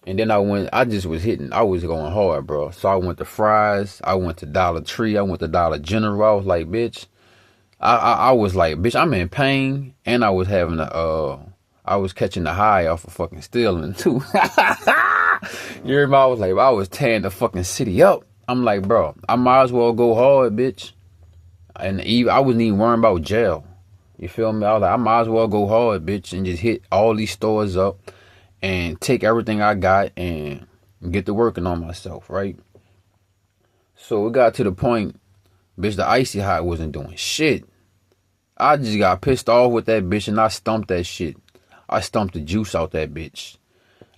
And then I was going hard, bro. So I went to Fry's, I went to Dollar Tree, I went to Dollar General. I was like, bitch, I was like, bitch, I'm in pain. And I was I was catching the high off of fucking stealing too. You hear me? I was tearing the fucking city up. I'm like, bro, I might as well go hard, bitch. And I wasn't even worrying about jail. You feel me? I was like, I might as well go hard, bitch, and just hit all these stores up and take everything I got and get to working on myself, right? So it got to the point, bitch, the Icy Hot wasn't doing shit. I just got pissed off with that bitch and I stumped that shit. I stumped the juice out that bitch.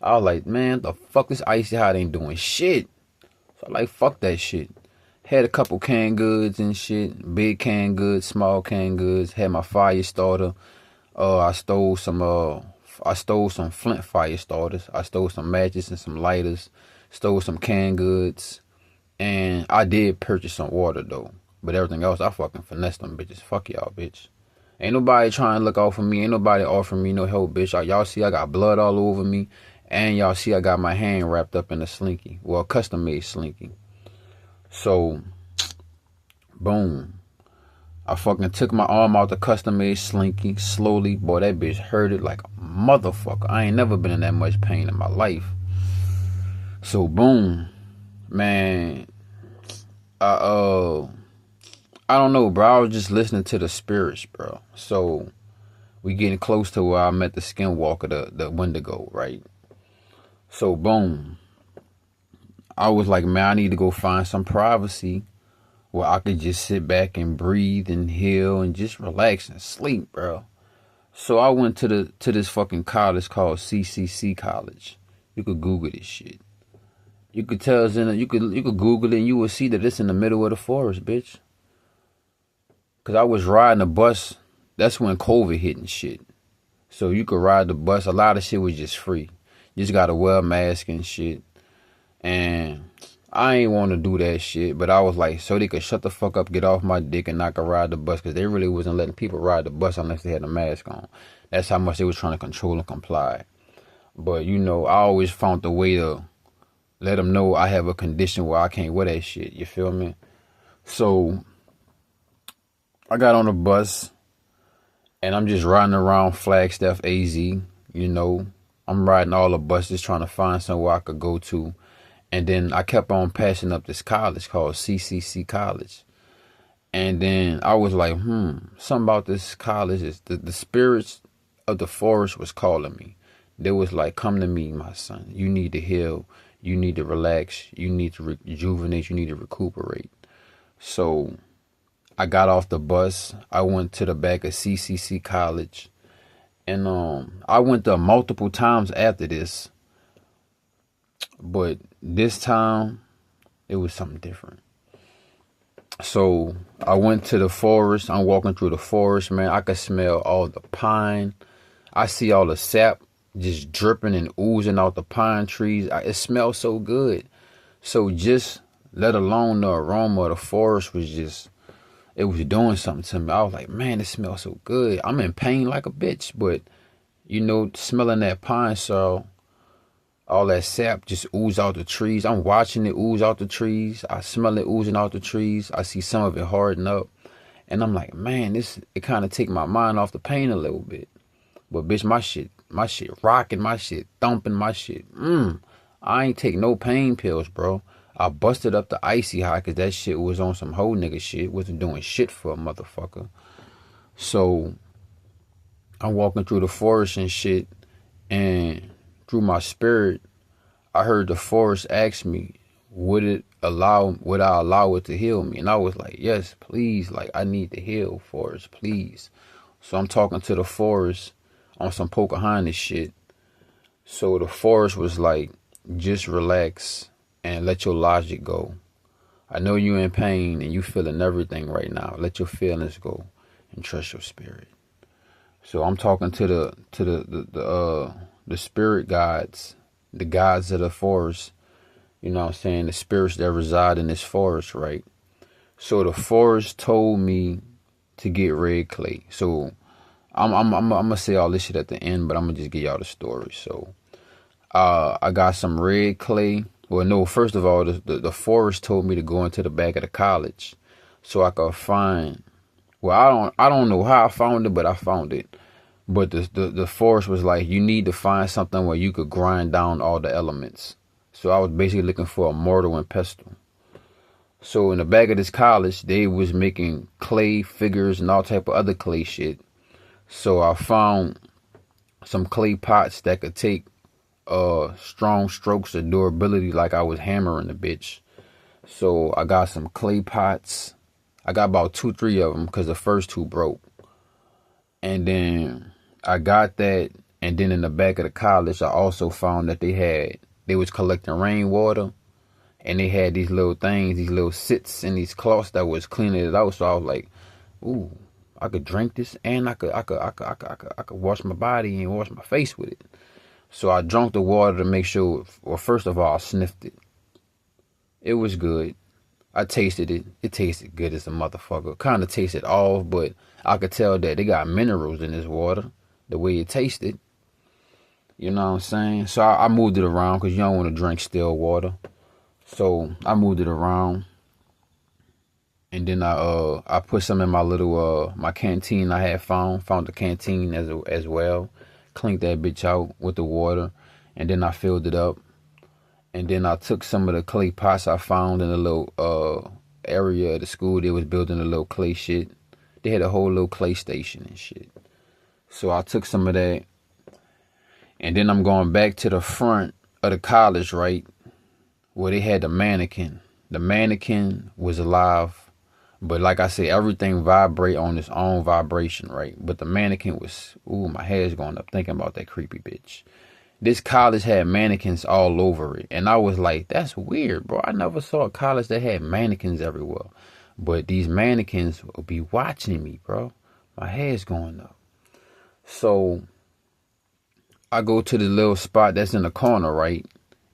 I was like, man, the fuck, this Icy Hot ain't doing shit. So I'm like, fuck that shit. Had a couple canned goods and shit. Big canned goods, small canned goods. Had my fire starter. I stole some Flint fire starters. I stole some matches and some lighters. Stole some canned goods. And I did purchase some water though. But everything else, I fucking finessed them bitches. Fuck y'all, bitch. Ain't nobody trying to look out for me. Ain't nobody offering me no help, bitch. Y'all see I got blood all over me. And y'all see I got my hand wrapped up in a slinky. Well, a custom made slinky. So, boom. I fucking took my arm out the custom made slinky slowly. Boy, that bitch hurted like a motherfucker. I ain't never been in that much pain in my life. So, boom. Man, I don't know, bro. I was just listening to the spirits, bro. So, We getting close to where I met the SkinWalker, the Wendigo, right? So boom, I was like, man, I need to go find some privacy where I could just sit back and breathe and heal and just relax and sleep, bro. So I went to this fucking college called CCC College. You could Google this shit. You could tell it's you could Google it and you would see that it's in the middle of the forest, bitch. Cause I was riding a bus. That's when COVID hit and shit. So you could ride the bus. A lot of shit was just free. You just gotta wear a mask and shit. And I ain't want to do that shit, but I was like, so they could shut the fuck up, get off my dick, and I could ride the bus, because they really wasn't letting people ride the bus unless they had a mask on. That's how much they was trying to control and comply. But, you know, I always found the way to let them know I have a condition where I can't wear that shit, you feel me? So, I got on the bus, and I'm just riding around Flagstaff, AZ, you know. I'm riding all the buses trying to find somewhere I could go to. And then I kept on passing up this college called CCC College. And then I was like, something about this college is the spirits of the forest was calling me. They was like, come to me, my son. You need to heal. You need to relax. You need to rejuvenate. You need to recuperate. So I got off the bus. I went to the back of CCC College. And I went there multiple times after this. But this time, it was something different. So I went to the forest. I'm walking through the forest, man. I could smell all the pine. I see all the sap just dripping and oozing out the pine trees. It smells so good. So just let alone the aroma of the forest was just, it was doing something to me. I was like, man, it smells so good. I'm in pain like a bitch, but, you know, smelling that pine saw, all that sap just ooze out the trees. I'm watching it ooze out the trees. I smell it oozing out the trees. I see some of it harden up. And I'm like, man, it kind of take my mind off the pain a little bit. But bitch, my shit rocking, my shit thumping, my shit. I ain't take no pain pills, bro. I busted up the icy high because that shit was on some whole nigga shit. Wasn't doing shit for a motherfucker. So I'm walking through the forest and shit, and through my spirit, I heard the forest ask me, would I allow it to heal me? And I was like, yes, please. Like, I need to heal, forest, please. So I'm talking to the forest on some Pocahontas shit. So the forest was like, just relax and let your logic go. I know you're in pain and you feeling everything right now. Let your feelings go and trust your spirit. So I'm talking to the spirit guides, the gods of the forest, you know what I'm saying, the spirits that reside in this forest, right? So the forest told me to get red clay. So I'm gonna say all this shit at the end, but I'm gonna just give y'all the story. So I got some red clay. Well, no, first of all, the forest told me to go into the back of the college so I could find, well, I don't know how I found it, but I found it. But the forest was like, you need to find something where you could grind down all the elements. So I was basically looking for a mortar and pestle. So in the back of this college, they was making clay figures and all type of other clay shit. So I found some clay pots that could take strong strokes of durability, like I was hammering the bitch. So I got some clay pots. I got about 2-3 of them because the first 2 broke. And then I got that, and then in the back of the college, I also found that they was collecting rainwater, and they had these little things, these little sits and these cloths that was cleaning it out. So I was like, ooh, I could drink this, and I could wash my body and wash my face with it. So I drank the water to make sure. Well, first of all, I sniffed it. It was good. I tasted it. It tasted good as a motherfucker. Kind of tasted off, but I could tell that they got minerals in this water, the way it tasted. You know what I'm saying? So I moved it around because you don't want to drink still water. So I moved it around. And then I put some in my little, my canteen I had found the canteen as well. Cleaned that bitch out with the water. And then I filled it up. And then I took some of the clay pots I found in a little area of the school. They was building a little clay shit. They had a whole little clay station and shit. So I took some of that. And then I'm going back to the front of the college, right? Where they had the mannequin. The mannequin was alive. But like I said, everything vibrate on its own vibration, right? But the mannequin was, ooh, my hair's going up thinking about that creepy bitch. This college had mannequins all over it. And I was like, that's weird, bro. I never saw a college that had mannequins everywhere. But these mannequins will be watching me, bro. My hair's going up. So I go to the little spot that's in the corner, right?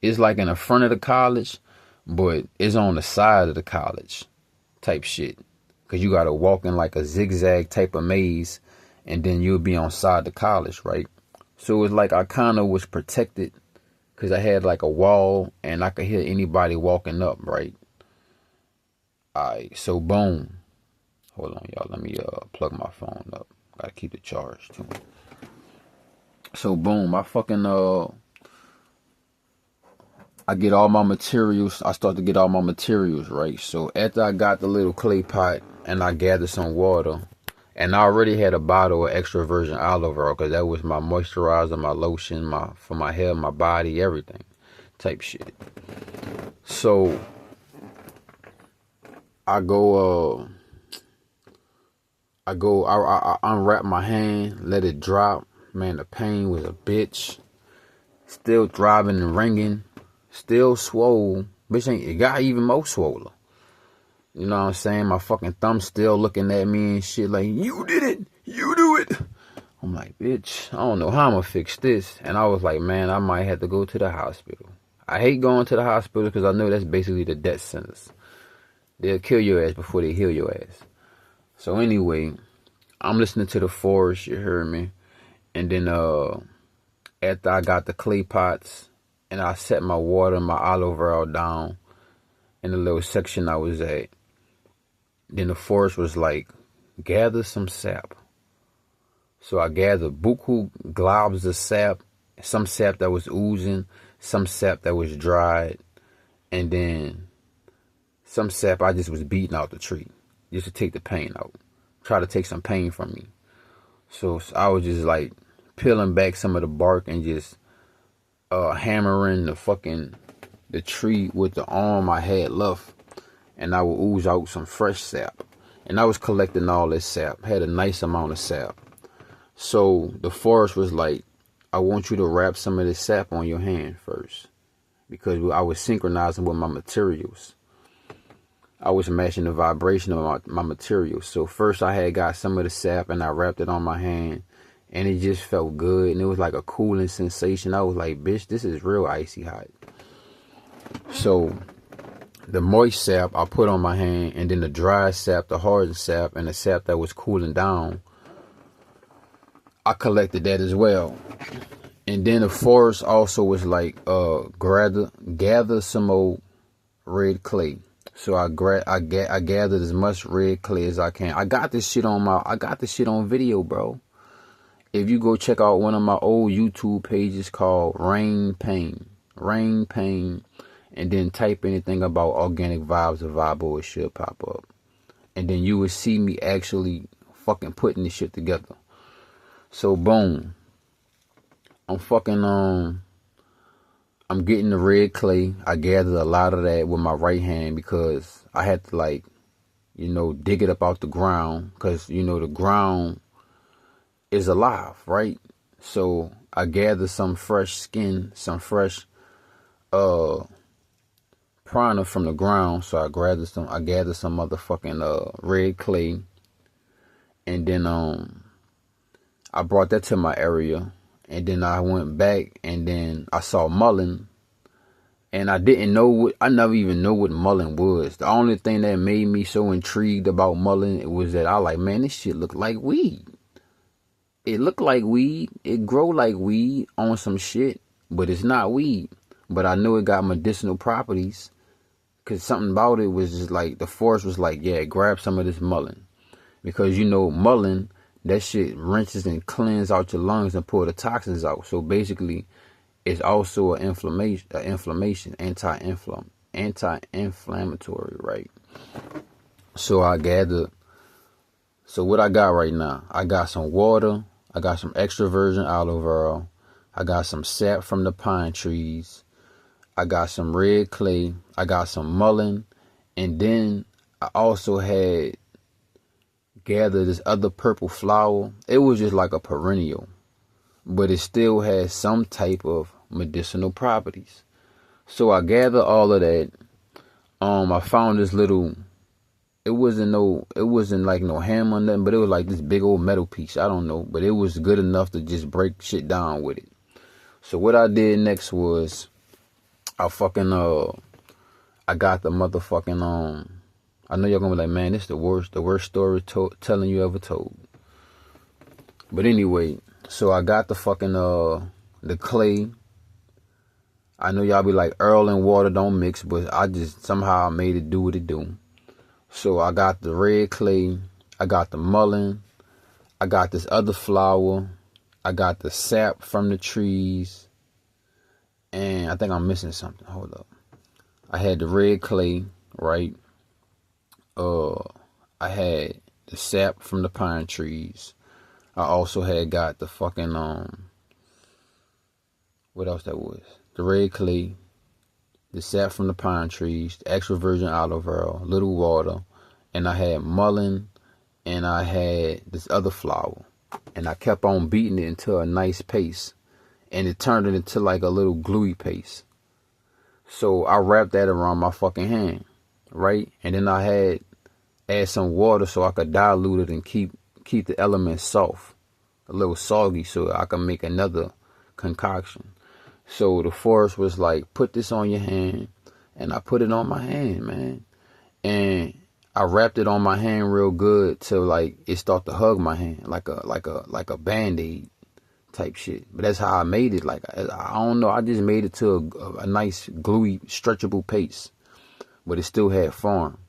It's like in the front of the college, but it's on the side of the college type shit. Because you got to walk in like a zigzag type of maze, and then you'll be on side the college, right? So it's like I kind of was protected because I had like a wall and I could hear anybody walking up, right? Alright, so boom. Hold on, y'all. Let me plug my phone up. Gotta keep the charge too. So boom, I get all my materials. I start to get all my materials, right? So after I got the little clay pot and I gathered some water, and I already had a bottle of extra virgin olive oil because that was my moisturizer, my lotion, for my hair, my body, everything type shit. So I unwrap my hand, let it drop. Man, the pain was a bitch. Still throbbing and ringing. Still swole. Bitch, it got even more swollen. You know what I'm saying? My fucking thumb still looking at me and shit like, you did it. You do it. I'm like, bitch, I don't know how I'm gonna fix this. And I was like, man, I might have to go to the hospital. I hate going to the hospital because I know that's basically the death sentence. They'll kill your ass before they heal your ass. So anyway, I'm listening to the forest, you heard me? And then after I got the clay pots and I set my water and my olive oil down in the little section I was at, then the forest was like, gather some sap. So I gathered buku globs of sap, some sap that was oozing, some sap that was dried, and then some sap I just was beating out the tree just to take the pain out. Try to take some pain from me. So I was just like peeling back some of the bark and just hammering the tree with the arm I had left, and I would ooze out some fresh sap. And I was collecting all this sap, had a nice amount of sap. So the forest was like, I want you to wrap some of this sap on your hand first, because I was synchronizing with my materials. I was matching the vibration of my materials. So first I had got some of the sap and I wrapped it on my hand, and it just felt good, and it was like a cooling sensation. I was like, bitch, this is real icy hot. So the moist sap I put on my hand, and then the dry sap, the hardened sap, and the sap that was cooling down, I collected that as well. And then the forest also was like, gather some old red clay. So I gathered as much red clay as I can. I got this shit on video, bro. If you go check out one of my old YouTube pages called Rain Pain, and then type anything about organic vibes or vibe, it should pop up. And then you will see me actually fucking putting this shit together. So boom. I'm getting the red clay. I gathered a lot of that with my right hand because I had to dig it up out the ground, because, the ground is alive, right? So I gathered some fresh skin, some fresh prana from the ground. So I gathered some motherfucking red clay, and then I brought that to my area. And then I went back, and then I saw mullein, and I never even know what mullein was. The only thing that made me so intrigued about mullein was that I like, man, this shit look like weed. It looked like weed. It grow like weed on some shit, but it's not weed. But I knew it got medicinal properties, because something about it was just like, the forest was like, yeah, grab some of this mullein. Because mullein, that shit rinses and cleanses out your lungs and pull the toxins out. So basically, it's also an inflammation, anti-inflammatory, right? So what I got right now, I got some water, I got some extra virgin olive oil. I got some sap from the pine trees. I got some red clay. I got some mullein. And then I also had gathered this other purple flower. It was just like a perennial, but it still had some type of medicinal properties. So I gathered all of that. I found this little, it wasn't like no hammer or nothing, but it was like this big old metal piece. I don't know, but it was good enough to just break shit down with it. So what I did next was I got the motherfucking, I know y'all gonna be like, man, this is the worst story telling you ever told. But anyway, so I got the fucking, the clay. I know y'all be like, Earl and water don't mix, but I just somehow made it do what it do. So I got the red clay, I got the mullein, I got this other flower, I got the sap from the trees, and I think I'm missing something. Hold up. I had the red clay, right? I had the sap from the pine trees. I also had got the fucking, what else that was? The red clay, the sap from the pine trees, the extra virgin olive oil, little water, and I had mullein, and I had this other flower. And I kept on beating it into a nice paste, and it turned it into like a little gluey paste. So I wrapped that around my fucking hand, right? And then I add some water so I could dilute it and keep the elements soft, a little soggy, so I can make another concoction. So the forest was like, put this on your hand, and I put it on my hand, man. And I wrapped it on my hand real good till like it started to hug my hand like a Band-Aid type shit. But that's how I made it. Like I don't know, I just made it to a nice gluey stretchable paste, but it still had form.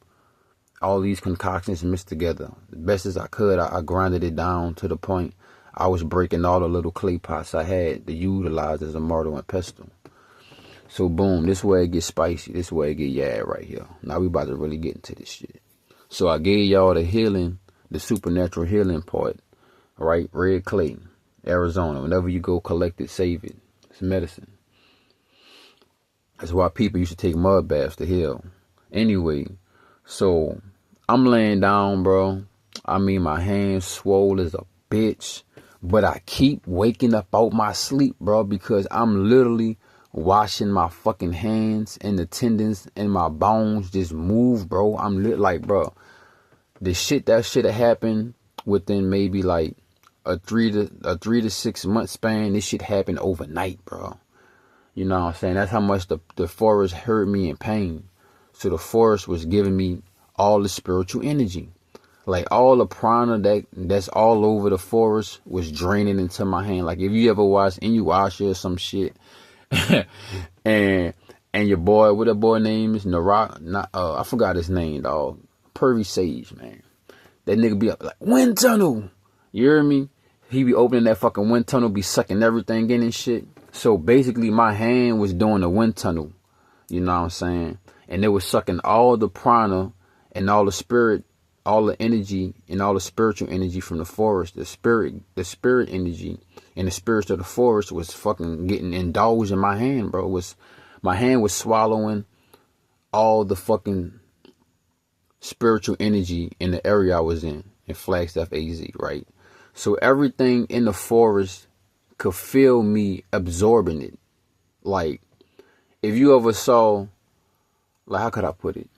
All these concoctions mixed together the best as I could. I grinded it down to the point I was breaking all the little clay pots I had to utilize as a mortar and pestle. So boom, this way it gets spicy. This way it get yad right here. Now we about to really get into this shit. So I gave y'all the healing, the supernatural healing part, right? Red clay, Arizona. Whenever you go collect it, save it. It's medicine. That's why people used to take mud baths to heal. Anyway, so I'm laying down, bro. I mean, my hands swole as a bitch. But I keep waking up out my sleep, bro, because I'm literally washing my fucking hands, and the tendons in my bones just move, bro. I'm like, bro, the shit that should have happened within maybe like a 3 to 6 month span, this shit happened overnight, bro. You know what I'm saying? That's how much the forest hurt me in pain. So the forest was giving me all the spiritual energy. Like all the prana that's all over the forest was draining into my hand. Like if you ever watched Inuyasha or some shit, and your boy, what that boy name is, I forgot his name, dog. Pervy Sage, man. That nigga be up like wind tunnel. You hear me? He be opening that fucking wind tunnel, be sucking everything in and shit. So basically, my hand was doing the wind tunnel. You know what I'm saying? And it was sucking all the prana and all the spirit. All the energy and all the spiritual energy from the forest, the spirit energy and the spirits of the forest was fucking getting indulged in my hand, bro. My hand was swallowing all the fucking spiritual energy in the area I was in Flagstaff, AZ, right? So everything in the forest could feel me absorbing it. Like, if you ever saw, like, how could I put it?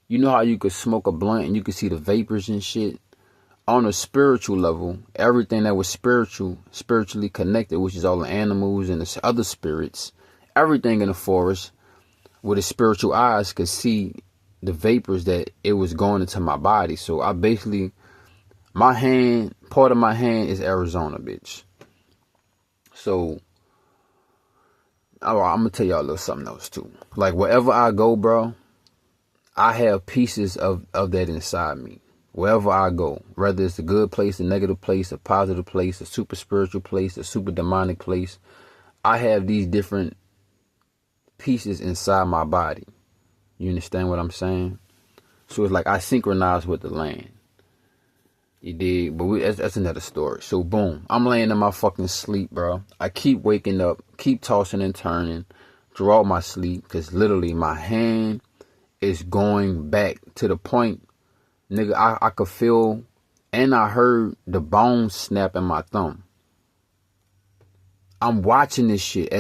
You know how you could smoke a blunt and you could see the vapors and shit? On a spiritual level, everything that was spiritually connected, which is all the animals and the other spirits, everything in the forest with its spiritual eyes could see the vapors that it was going into my body. So I basically, part of my hand is Arizona, bitch. So, I'm going to tell y'all a little something else too. Like wherever I go, bro, I have pieces of that inside me. Wherever I go, whether it's a good place, a negative place, a positive place, a super spiritual place, a super demonic place, I have these different pieces inside my body. You understand what I'm saying? So it's like I synchronize with the land. You did, but that's another story. So boom, I'm laying in my fucking sleep, bro. I keep waking up, keep tossing and turning throughout my sleep, because literally my hand is going back to the point, nigga, I could feel, and I heard the bones snap in my thumb. I'm watching this shit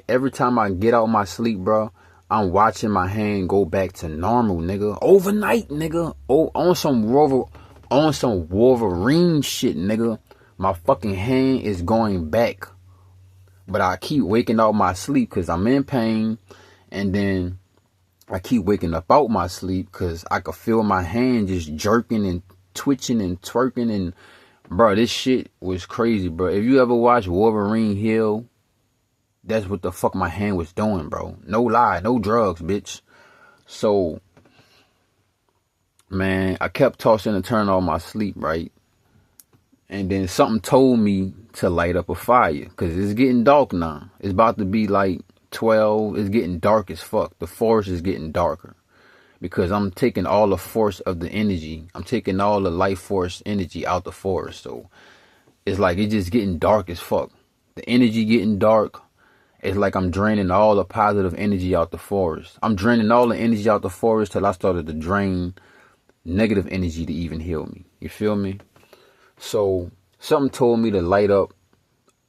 every time I get out my sleep, bro. I'm watching my hand go back to normal, nigga. Overnight, nigga. Oh, on some Wolverine shit, nigga. My fucking hand is going back. But I keep waking out my sleep because I'm in pain. And then I keep waking up out my sleep because I could feel my hand just jerking and twitching and twerking. And, bro, this shit was crazy, bro. If you ever watch Wolverine Heal, that's what the fuck my hand was doing, bro. No lie, no drugs, bitch. So, man, I kept tossing and turning on my sleep, right? And then something told me to light up a fire, because it's getting dark now. It's about to be like 12. It's getting dark as fuck. The forest is getting darker, because I'm taking all the force of the energy. I'm taking all the life force energy out the forest. So, it's like it's just getting dark as fuck. The energy getting dark. It's like I'm draining all the positive energy out the forest. I'm draining all the energy out the forest till I started to drain negative energy to even heal me. You feel me? So something told me to light up,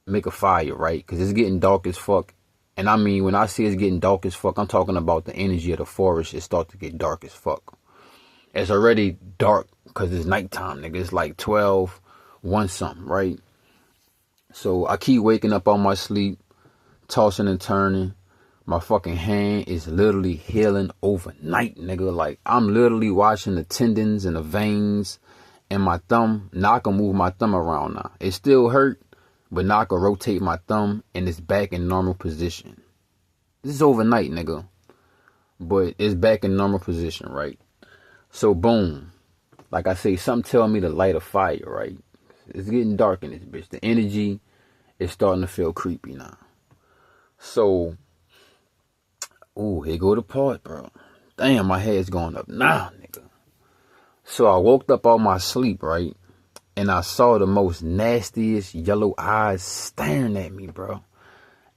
make a fire, right? Because it's getting dark as fuck. And I mean, when I say it's getting dark as fuck, I'm talking about the energy of the forest. It starts to get dark as fuck. It's already dark because it's nighttime, nigga. It's like 12, 1 something, right? So I keep waking up on my sleep, tossing and turning. My fucking hand is literally healing overnight, nigga. Like, I'm literally watching the tendons and the veins in my thumb. Now I can move my thumb around now. It still hurt, but now I can rotate my thumb and it's back in normal position. This is overnight, nigga. But it's back in normal position, right? So, boom. Like I say, something tell me to light a fire, right? It's getting dark in this bitch. The energy is starting to feel creepy now. So, ooh, here go the part, bro. Damn, my head's going up now, nigga. So I woke up out my sleep, right? And I saw the most nastiest yellow eyes staring at me, bro.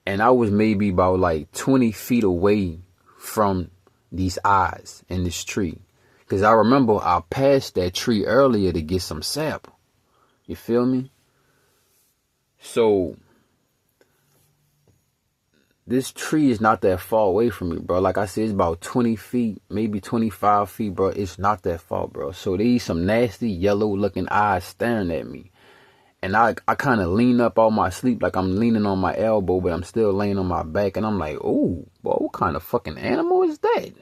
And I was maybe about like 20 feet away from these eyes in this tree. Because I remember I passed that tree earlier to get some sap. You feel me? So this tree is not that far away from me, bro. Like I said, it's about 20 feet, maybe 25 feet, bro. It's not that far, bro. So these some nasty yellow looking eyes staring at me. And I kind of lean up on my sleep like I'm leaning on my elbow, but I'm still laying on my back. And I'm like, ooh, boy, what kind of fucking animal is that?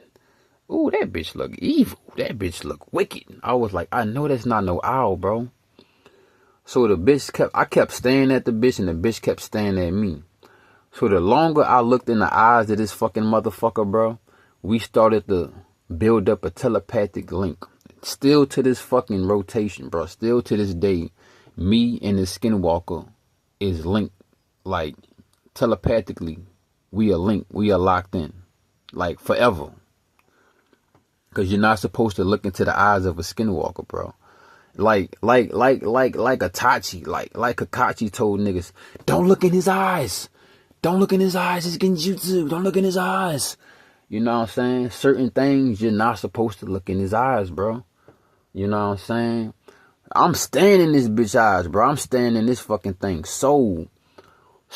Ooh, that bitch look evil. That bitch look wicked. I was like, I know that's not no owl, bro. So I kept staring at the bitch and the bitch kept staring at me. So the longer I looked in the eyes of this fucking motherfucker, bro, we started to build up a telepathic link. Still to this fucking rotation, bro. Still to this day, me and the SkinWalker is linked. Like, telepathically, we are linked. We are locked in. Like, forever. Because you're not supposed to look into the eyes of a SkinWalker, bro. Like Itachi. Like Kakashi told niggas, don't look in his eyes. Don't look in his eyes. It's genjutsu. Don't look in his eyes. You know what I'm saying? Certain things you're not supposed to look in his eyes, bro. You know what I'm saying? I'm staring in this bitch eyes, bro. I'm staring in this fucking thing so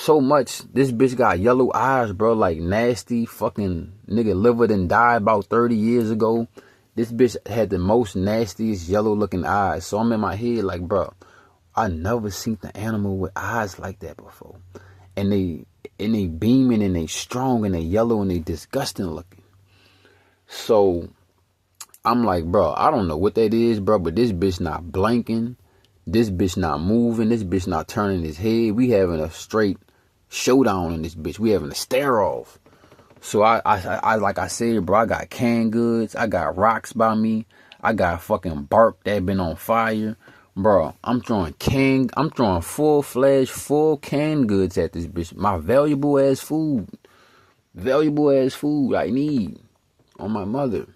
much. This bitch got yellow eyes, bro. Like nasty fucking nigga liver done died about 30 years ago. This bitch had the most nastiest yellow looking eyes. So I'm in my head like, bro, I never seen the animal with eyes like that before. And they beaming and they strong and they yellow and they disgusting looking. So I'm like, bro, I don't know what that is, bro, but this bitch not blinking. This bitch not moving. This bitch not turning his head. We having a straight showdown in this bitch. We having a stare off. So I like I said, bro, I got canned goods. I got rocks by me. I got fucking bark that been on fire. Bro, I'm throwing full-fledged, full canned goods at this bitch. My valuable ass food I need on my mother.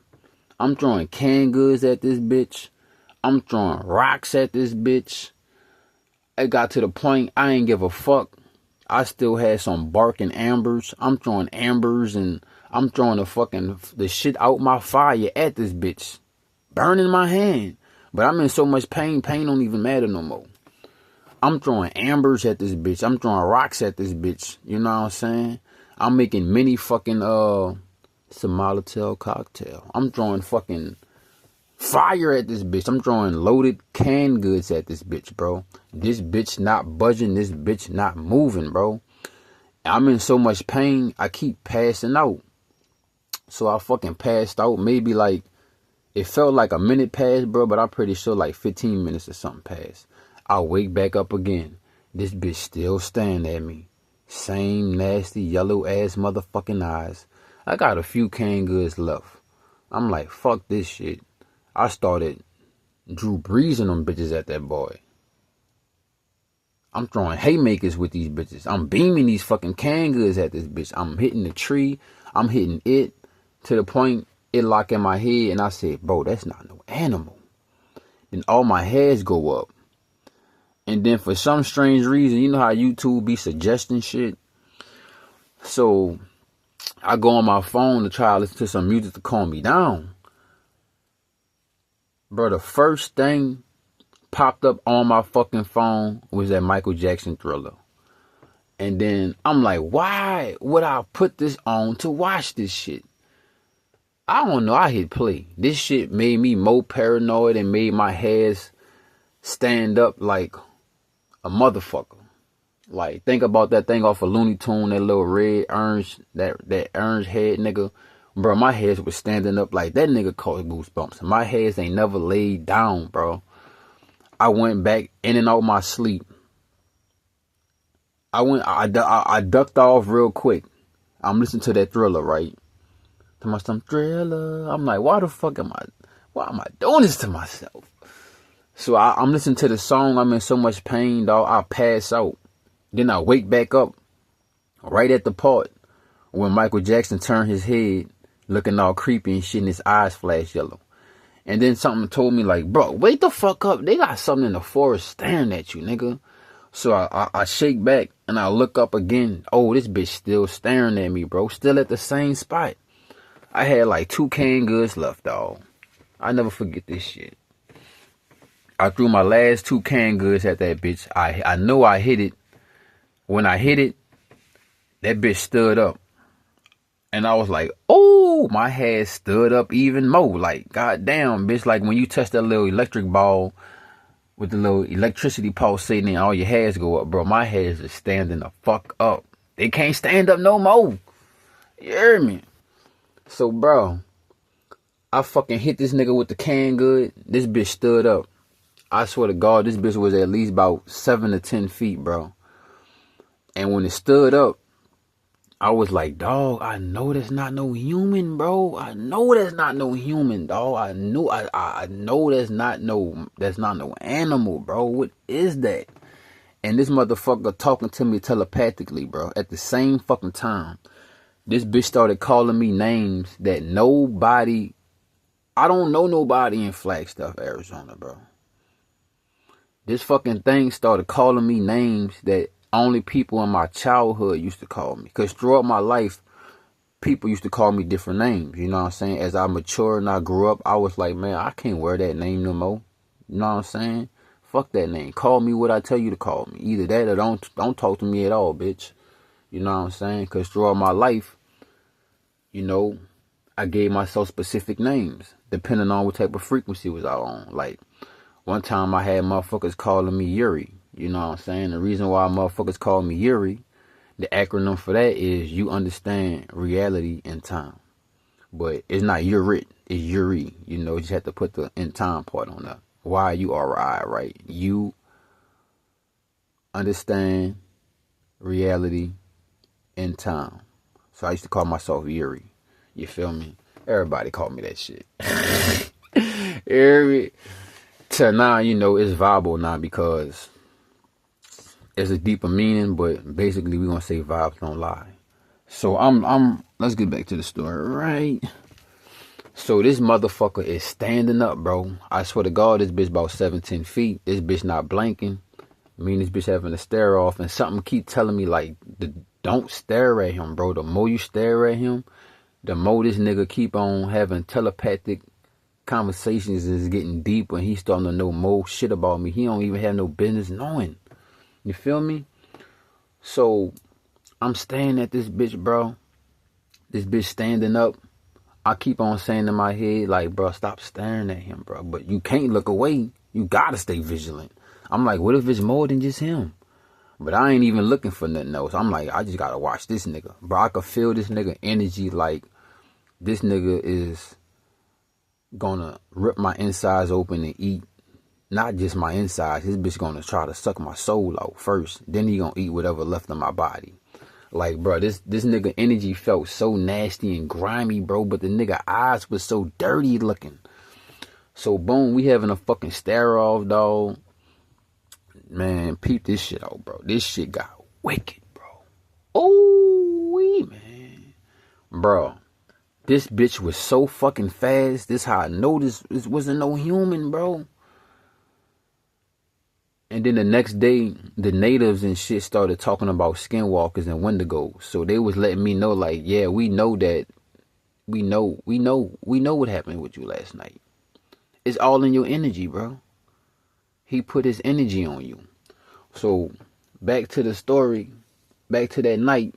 I'm throwing canned goods at this bitch. I'm throwing rocks at this bitch. It got to the point I ain't give a fuck. I still had some bark and ambers. I'm throwing ambers and I'm throwing the shit out my fire at this bitch. Burning my hand. But I'm in so much pain, pain don't even matter no more. I'm throwing ambers at this bitch. I'm throwing rocks at this bitch. You know what I'm saying? I'm making mini fucking Molotov cocktail. I'm throwing fucking fire at this bitch. I'm throwing loaded canned goods at this bitch, bro. This bitch not budging. This bitch not moving, bro. I'm in so much pain, I keep passing out. So I fucking passed out. Maybe like, it felt like a minute passed, bro, but I'm pretty sure like 15 minutes or something passed. I wake back up again. This bitch still staring at me. Same nasty yellow ass motherfucking eyes. I got a few canned goods left. I'm like, fuck this shit. I started Drew Breesing them bitches at that boy. I'm throwing haymakers with these bitches. I'm beaming these fucking canned goods at this bitch. I'm hitting the tree. I'm hitting it to the point it locked in my head. And I said, bro, that's not no animal. Then all my hairs go up. And then for some strange reason, you know how YouTube be suggesting shit? So I go on my phone to try to listen to some music to calm me down. Bro, the first thing popped up on my fucking phone was that Michael Jackson Thriller. And then I'm like, why would I put this on to watch this shit? I don't know. I hit play. This shit made me more paranoid and made my hairs stand up like a motherfucker. Like, think about that thing off of Looney Tune, that little red orange, that orange head nigga. Bro, my hairs was standing up like that nigga caused goosebumps. My hairs ain't never laid down, bro. I went back in and out my sleep. I ducked off real quick. I'm listening to that Thriller, right? To my some Thriller. I'm like, why am I doing this to myself? So I'm listening to the song. I'm in so much pain, dog. I pass out. Then I wake back up right at the part when Michael Jackson turned his head, looking all creepy and shit, and his eyes flash yellow. And then something told me like, bro, wake the fuck up. They got something in the forest staring at you, nigga. So I shake back and I look up again. Oh, this bitch still staring at me, bro. Still at the same spot. I had like 2 canned goods left, dog. I never forget this shit. I threw my last 2 canned goods at that bitch. I know I hit it. When I hit it, that bitch stood up. And I was like, oh, my head stood up even more. Like, goddamn, bitch. Like when you touch that little electric ball with the little electricity pulsating and all your hairs go up, bro. My hairs are standing the fuck up. They can't stand up no more. You hear me? So, bro, I fucking hit this nigga with the canned good. This bitch stood up. I swear to God, this bitch was at least about 7 to 10 feet, bro. And when it stood up, I was like, dog, I know that's not no human, bro. I know that's not no human, dog. I know that's not no animal, bro. What is that? And this motherfucker talking to me telepathically, bro. At the same fucking time, this bitch started calling me names that I don't know nobody in Flagstaff, Arizona, bro. This fucking thing started calling me names that only people in my childhood used to call me. Because throughout my life, people used to call me different names. You know what I'm saying? As I matured and I grew up, I was like, man, I can't wear that name no more. You know what I'm saying? Fuck that name. Call me what I tell you to call me. Either that or don't talk to me at all, bitch. You know what I'm saying? Because throughout my life, you know, I gave myself specific names depending on what type of frequency was I on. Like, one time I had motherfuckers calling me Yuri. You know what I'm saying? The reason why motherfuckers call me Yuri, the acronym for that is you understand reality and time. But it's not Yurit, it's Yuri. You know, you just have to put the in time part on that. Y-U-R-I, right? You understand reality and time. So I used to call myself Yuri. You feel me? Everybody called me that shit. Till now, you know, it's viable now because it's a deeper meaning, but basically we're gonna say vibes don't lie. So let's get back to the story, right? So this motherfucker is standing up, bro. I swear to God, this bitch about 17 feet. This bitch not blinking. Me and this bitch having to stare off, and something keep telling me like, don't stare at him, bro. The more you stare at him, the more this nigga keep on having telepathic conversations is getting deeper, and he's starting to know more shit about me. He don't even have no business knowing. You feel me? So I'm staring at this bitch, bro. This bitch standing up. I keep on saying in my head, like, bro, stop staring at him, bro. But you can't look away. You gotta stay vigilant. I'm like, what if it's more than just him? But I ain't even looking for nothing else. I'm like, I just gotta watch this nigga. Bro, I could feel this nigga energy, like this nigga is gonna rip my insides open and eat. Not just my insides. This bitch gonna try to suck my soul out first. Then he gonna eat whatever left in my body. Like, bro, this nigga energy felt so nasty and grimy, bro. But the nigga eyes was so dirty looking. So, boom, we having a fucking stare off, dog. Man, peep this shit out, bro. This shit got wicked, bro. Oh, man. Bro, this bitch was so fucking fast. This how I know this wasn't no human, bro. And then the next day, the natives and shit started talking about skinwalkers and wendigos. So they was letting me know, like, yeah, we know that. We know what happened with you last night. It's all in your energy, bro. He put his energy on you. So back to the story, back to that night,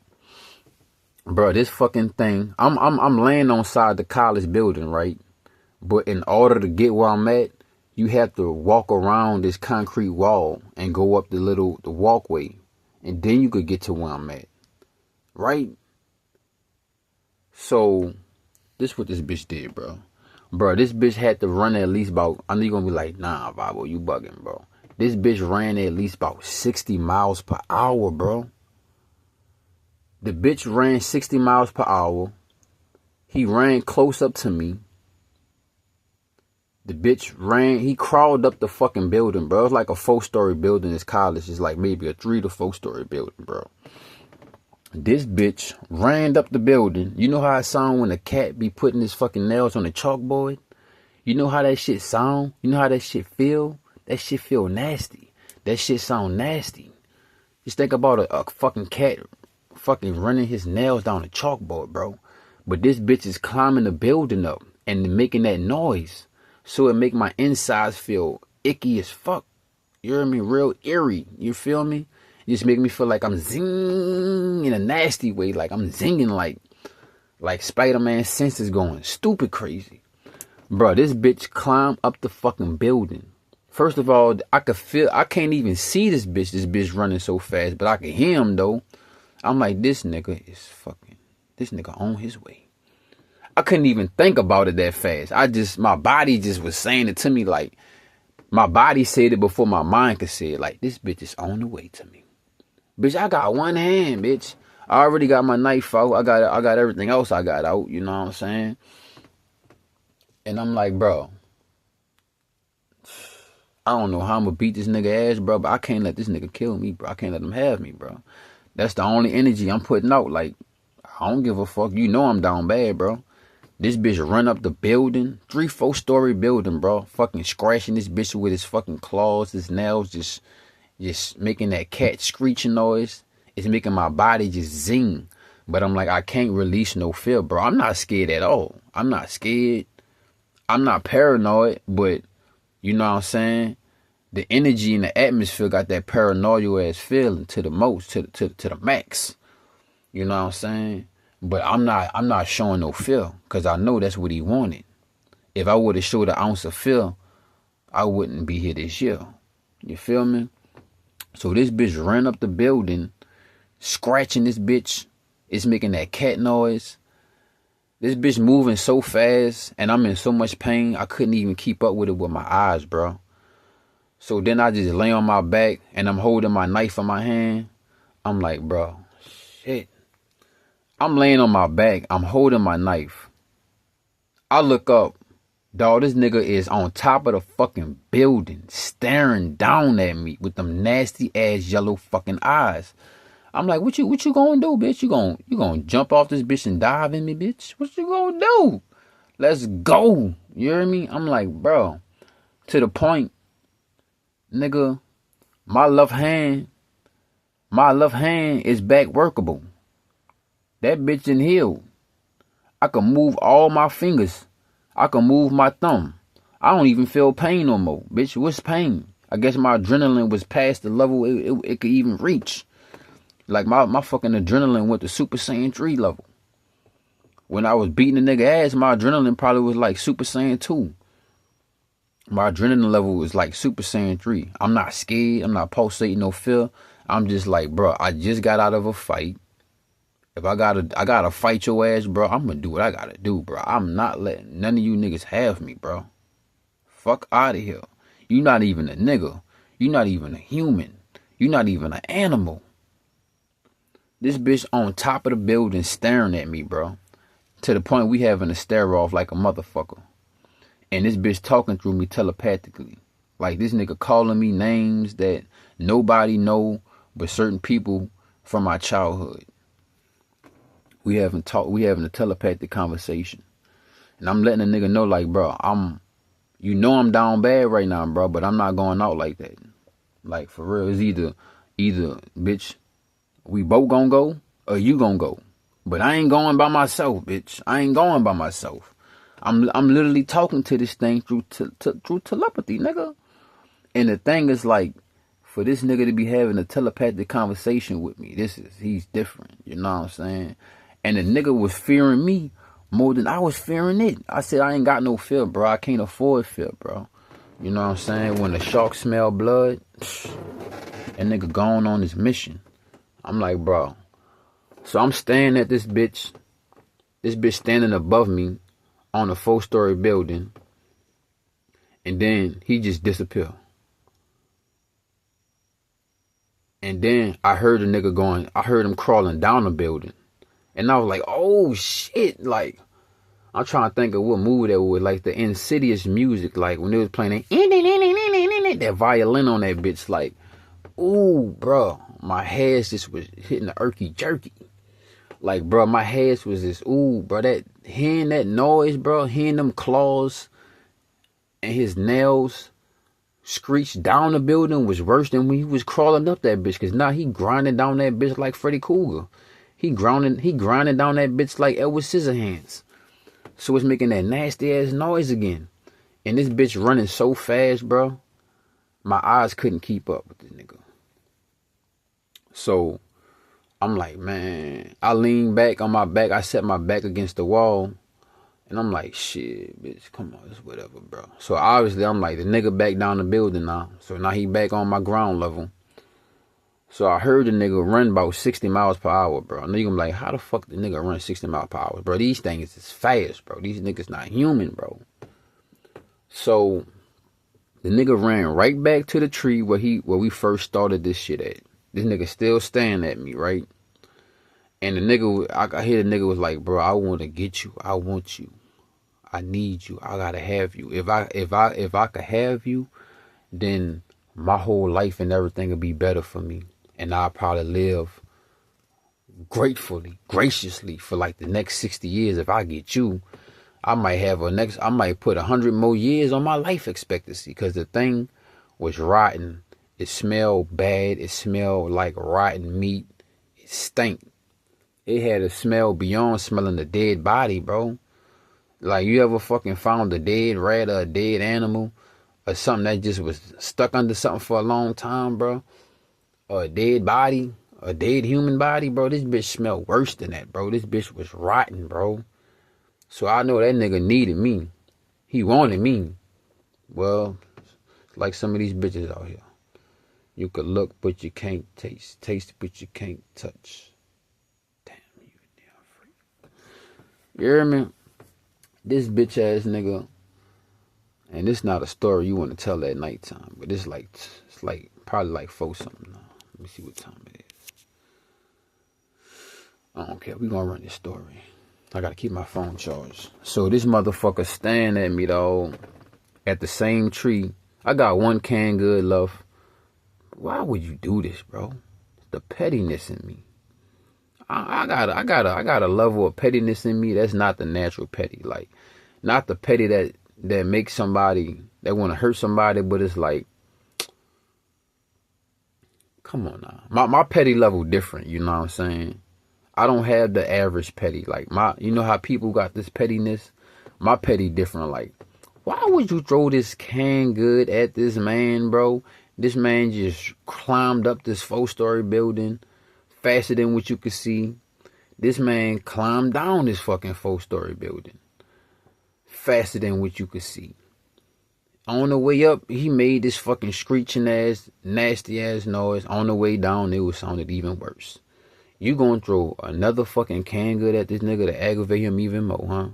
bro. This fucking thing. I'm laying on side the college building, right? But in order to get where I'm at, you have to walk around this concrete wall and go up the walkway, and then you could get to where I'm at, right? So this what this bitch did, bro. Bro, this bitch had to run at least about, I know you're gonna be like, nah, Bible, you bugging, bro. This bitch ran at least about 60 miles per hour, bro. The bitch ran 60 miles per hour. He ran close up to me. The bitch ran, he crawled up the fucking building, bro. It's like a 4-story building. This college is like maybe a 3 to 4-story building, bro. This bitch ran up the building. You know how it sound when a cat be putting his fucking nails on the chalkboard? You know how that shit sound? You know how that shit feel? That shit feel nasty. That shit sound nasty. Just think about a fucking cat fucking running his nails down the chalkboard, bro. But this bitch is climbing the building up and making that noise. So it make my insides feel icky as fuck. You hear me? Real eerie. You feel me? It just make me feel like I'm zing in a nasty way. Like I'm zinging like Spider-Man's senses going stupid crazy. Bro, this bitch climbed up the fucking building. First of all, I can't even see this bitch running so fast, but I can hear him though. I'm like, this nigga on his way. I couldn't even think about it that fast. My body just was saying it to me, like, my body said it before my mind could say it. Like, this bitch is on the way to me. Bitch, I got one hand, bitch. I already got my knife out. I got everything else I got out, you know what I'm saying? And I'm like, bro, I don't know how I'm gonna beat this nigga ass, bro, but I can't let this nigga kill me, bro. I can't let him have me, bro. That's the only energy I'm putting out. Like, I don't give a fuck. You know I'm down bad, bro. This bitch run up the building, 3-4-story building, bro. Fucking scratching this bitch with his fucking claws, his nails, just making that cat screeching noise. It's making my body just zing. But I'm like, I can't release no fear, bro. I'm not scared at all. I'm not scared. I'm not paranoid, but you know what I'm saying? The energy in the atmosphere got that paranoia ass feeling to the most, to the max. You know what I'm saying? But I'm not showing no fear, because I know that's what he wanted. If I would have showed an ounce of fear, I wouldn't be here this year. You feel me? So this bitch ran up the building, scratching this bitch. It's making that cat noise. This bitch moving so fast, and I'm in so much pain, I couldn't even keep up with it with my eyes, bro. So then I just lay on my back, and I'm holding my knife in my hand. I'm like, bro, shit. I'm laying on my back. I'm holding my knife. I look up. Dog, this nigga is on top of the fucking building, staring down at me with them nasty ass yellow fucking eyes. I'm like, what you gonna do, bitch? You gonna jump off this bitch and dive in me, bitch? What you gonna do? Let's go. You hear me? I'm like, bro, to the point, nigga, my left hand is back workable. That bitch done healed. I can move all my fingers. I can move my thumb. I don't even feel pain no more. Bitch, what's pain? I guess my adrenaline was past the level it could even reach. Like my fucking adrenaline went to Super Saiyan 3 level. When I was beating a nigga ass, my adrenaline probably was like Super Saiyan 2. My adrenaline level was like Super Saiyan 3. I'm not scared. I'm not pulsating no fear. I'm just like, bro, I just got out of a fight. If I gotta fight your ass, bro, I'm gonna do what I gotta do, bro. I'm not letting none of you niggas have me, bro. Fuck out of here. You not even a nigga. You not even a human. You not even an animal. This bitch on top of the building staring at me, bro. To the point we having to stare off like a motherfucker. And this bitch talking through me telepathically. Like this nigga calling me names that nobody know but certain people from my childhood. We having a telepathic conversation. And I'm letting a nigga know, like, bro, I'm down bad right now, bro, but I'm not going out like that. Like, for real, it's either, bitch, we both gonna go or you gonna go. But I ain't going by myself, bitch. I ain't going by myself. I'm literally talking to this thing through telepathy, nigga. And the thing is, like, for this nigga to be having a telepathic conversation with me, he's different. You know what I'm saying? And the nigga was fearing me more than I was fearing it. I said, I ain't got no fear, bro. I can't afford fear, bro. You know what I'm saying? When the shark smell blood, that nigga gone on his mission. I'm like, bro. So I'm staring at this bitch. This bitch standing above me on a 4-story building. And then he just disappeared. And then I heard him crawling down the building. And I was like, oh shit. Like, I'm trying to think of what movie that was, like the Insidious music, like when they was playing that violin on that bitch, like, ooh, bro, my head just was hitting the irky jerky. Like, bro, my head was just, ooh, bro, hearing that noise, bro, hearing them claws and his nails screech down the building was worse than when he was crawling up that bitch. Cause now he grinding down that bitch like Freddy Krueger. He grinding down that bitch like Edward Scissorhands. So it's making that nasty ass noise again. And this bitch running so fast, bro. My eyes couldn't keep up with this nigga. So I'm like, man, I lean back on my back. I set my back against the wall. And I'm like, shit, bitch, come on, it's whatever, bro. So obviously I'm like, the nigga back down the building now. So now he back on my ground level. So I heard the nigga run about 60 miles per hour, bro. I know you're gonna be like, how the fuck the nigga run 60 miles per hour? Bro, these things is fast, bro. These niggas not human, bro. So the nigga ran right back to the tree where we first started this shit at. This nigga still staring at me, right? And the nigga, I hear the nigga was like, bro, I want to get you. I want you. I need you. I gotta have you. If I could have you, then my whole life and everything would be better for me. And I'll probably live graciously for like the next 60 years. If I get you, I might put 100 more years on my life expectancy. Because the thing was rotten. It smelled bad. It smelled like rotten meat. It stank. It had a smell beyond smelling a dead body, bro. Like, you ever fucking found a dead rat or a dead animal or something that just was stuck under something for a long time, bro? Or a dead body, a dead human body, bro? This bitch smelled worse than that, bro. This bitch was rotten, bro. So I know that nigga needed me. He wanted me. Well, it's like some of these bitches out here. You could look, but you can't taste. Taste, but you can't touch. You hear me? This bitch ass nigga, and this not a story you want to tell at nighttime, but it's like probably like 4 something now. Let me see what time it is. I don't care. We gonna run this story. I gotta keep my phone charged. So this motherfucker staring at me though, at the same tree. I got one canned good left. Why would you do this, bro? The pettiness in me. I got a level of pettiness in me that's not the natural petty. Like, Not the petty that makes somebody, that want to hurt somebody, but it's like, come on now. My petty level different, you know what I'm saying? I don't have the average petty. Like, you know how people got this pettiness? My petty different. Like, why would you throw this canned good at this man, bro? This man just climbed up this 4-story building faster than what you could see. This man climbed down this fucking 4-story building faster than what you could see. On the way up, he made this fucking screeching ass, nasty ass noise. On the way down, it was sounded even worse. You gonna throw another fucking canned good at this nigga to aggravate him even more, huh?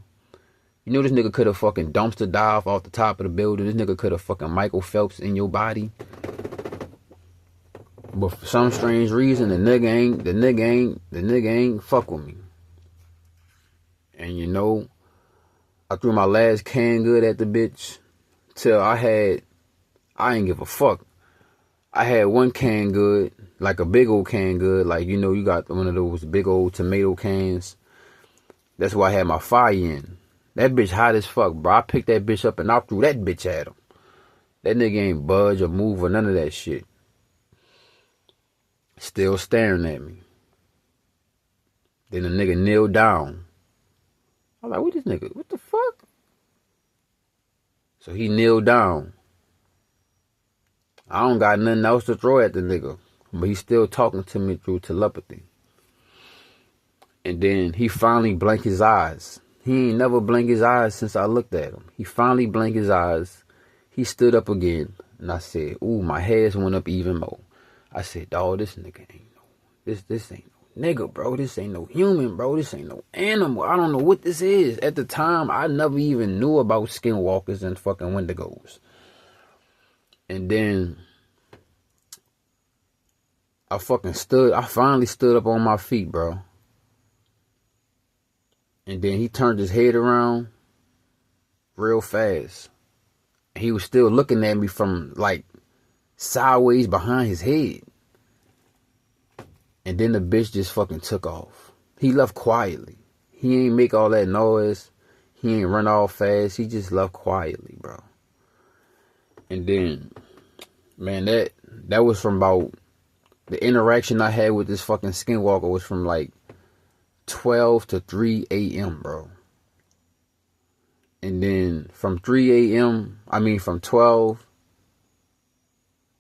You know this nigga could have fucking dumpster dive off the top of the building. This nigga could have fucking Michael Phelps in your body. But for some strange reason, the nigga ain't fuck with me. And you know, I threw my last canned good at the bitch till I ain't give a fuck. I had one canned good, like a big old canned good, like, you know, you got one of those big old tomato cans. That's why I had my fire in. That bitch hot as fuck, bro. I picked that bitch up and I threw that bitch at him. That nigga ain't budge or move or none of that shit. Still staring at me. Then the nigga kneeled down. I'm like, what this nigga? What the fuck? So he kneeled down. I don't got nothing else to throw at the nigga. But he's still talking to me through telepathy. And then he finally blinked his eyes. He ain't never blinked his eyes since I looked at him. He finally blinked his eyes. He stood up again. And I said, ooh, my hairs went up even more. I said, dawg, this nigga ain't this ain't no nigga, bro. This ain't no human, bro. This ain't no animal. I don't know what this is. At the time, I never even knew about skinwalkers and fucking wendigos. And then I finally stood up on my feet, bro. And then he turned his head around real fast. He was still looking at me from, like, sideways behind his head. And then the bitch just fucking took off. He left quietly. He ain't make all that noise. He ain't run all fast. He just left quietly, bro. And then, man, that was from about, the interaction I had with this fucking skinwalker was from like 12 to 3 a.m., bro. And then from 12,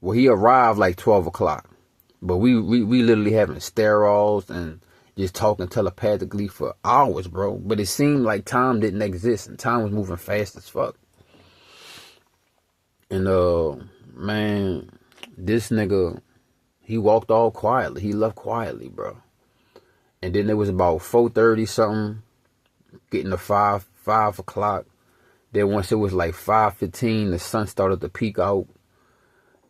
well, he arrived like 12 o'clock. But we literally having stare-offs and just talking telepathically for hours, bro. But it seemed like time didn't exist and time was moving fast as fuck. And, man, this nigga, he walked all quietly. He left quietly, bro. And then it was about 4:30 something, getting to 5 o'clock. Then once it was like 5:15, the sun started to peek out.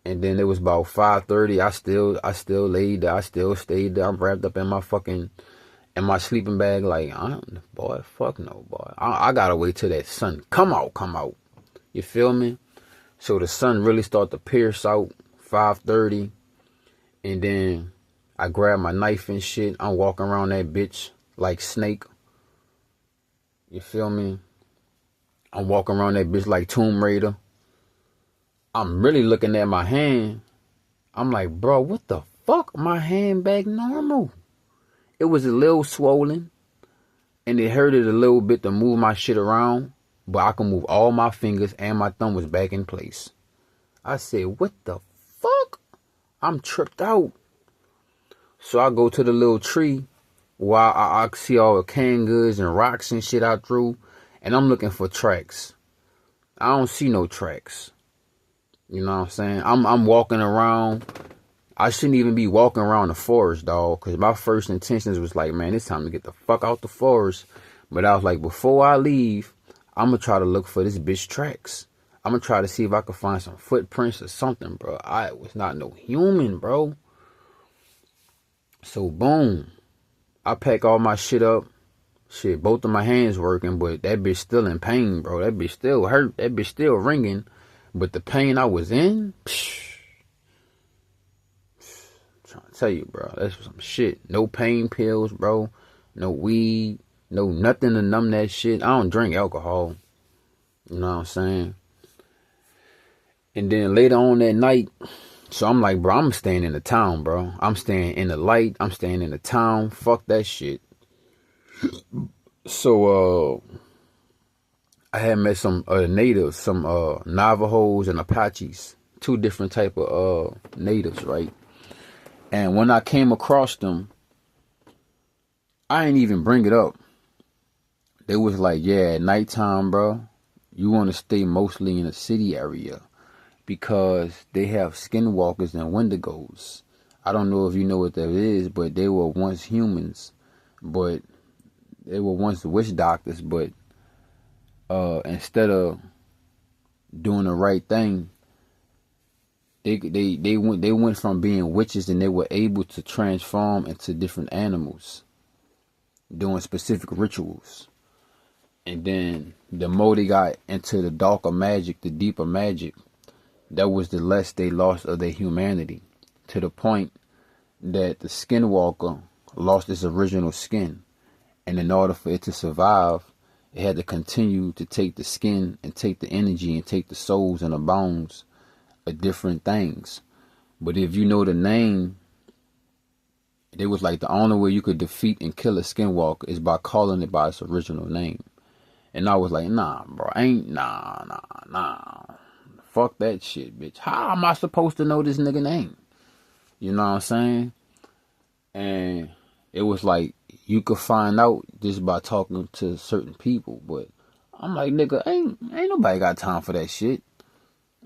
And then it was about 5:30. I still laid there. I still stayed there. I'm wrapped up in my sleeping bag. Like, boy, fuck no, boy. I gotta wait till that sun come out. You feel me? So the sun really started to pierce out 5:30. And then I grabbed my knife and shit. I'm walking around that bitch like Snake. You feel me? I'm walking around that bitch like Tomb Raider. I'm really looking at my hand. I'm like, bro, what the fuck? My hand back normal. It was a little swollen. And it hurted a little bit to move my shit around. But I can move all my fingers and my thumb was back in place. I said, what the fuck? I'm tripped out. So I go to the little tree while I see all the canned goods and rocks and shit I threw. And I'm looking for tracks. I don't see no tracks. You know what I'm saying? I'm walking around. I shouldn't even be walking around the forest, dog. Because my first intentions was like, man, it's time to get the fuck out the forest. But I was like, before I leave, I'm going to try to look for this bitch tracks. I'm going to try to see if I can find some footprints or something, bro. I was not no human, bro. So, boom. I pack all my shit up. Shit, both of my hands working, but that bitch still in pain, bro. That bitch still hurt. That bitch still ringing. But the pain I was in, trying to tell you, bro, that's some shit. No pain pills, bro. No weed. No nothing to numb that shit. I don't drink alcohol. You know what I'm saying? And then later on that night, so I'm like, bro, I'm staying in the town, bro. I'm staying in the light. I'm staying in the town. Fuck that shit. So, I had met some natives, some Navajos and Apaches, two different type of natives, right? And when I came across them, I ain't even bring it up. They was like, yeah, at nighttime, bro, you want to stay mostly in a city area because they have skinwalkers and wendigos. I don't know if you know what that is, but they were once humans, but they were once witch doctors, but instead of doing the right thing, they went from being witches and they were able to transform into different animals, doing specific rituals. And then the more they got into the darker magic, the deeper magic, that was the less they lost of their humanity, to the point that the skinwalker lost its original skin. And in order for it to survive, it had to continue to take the skin and take the energy and take the souls and the bones of different things. But if you know the name, it was like the only way you could defeat and kill a skinwalker is by calling it by its original name. And I was like, nah, bro, nah. Fuck that shit, bitch. How am I supposed to know this nigga name? You know what I'm saying? And it was like, you could find out just by talking to certain people. But I'm like, nigga, ain't nobody got time for that shit.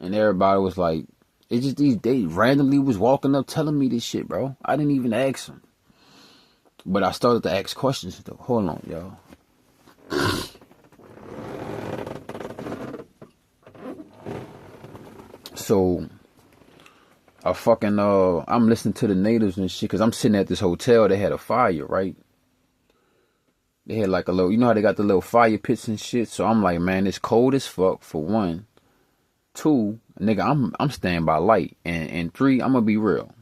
And everybody was like, it's just they randomly was walking up telling me this shit, bro. I didn't even ask them. But I started to ask questions though. Hold on, y'all. So I'm listening to the natives and shit, cause I'm sitting at this hotel. They had a fire, right? They had like a little, you know how they got the little fire pits and shit. So I'm like, man, it's cold as fuck for one. Two, nigga, I'm staying by light. And three, I'm gonna be real.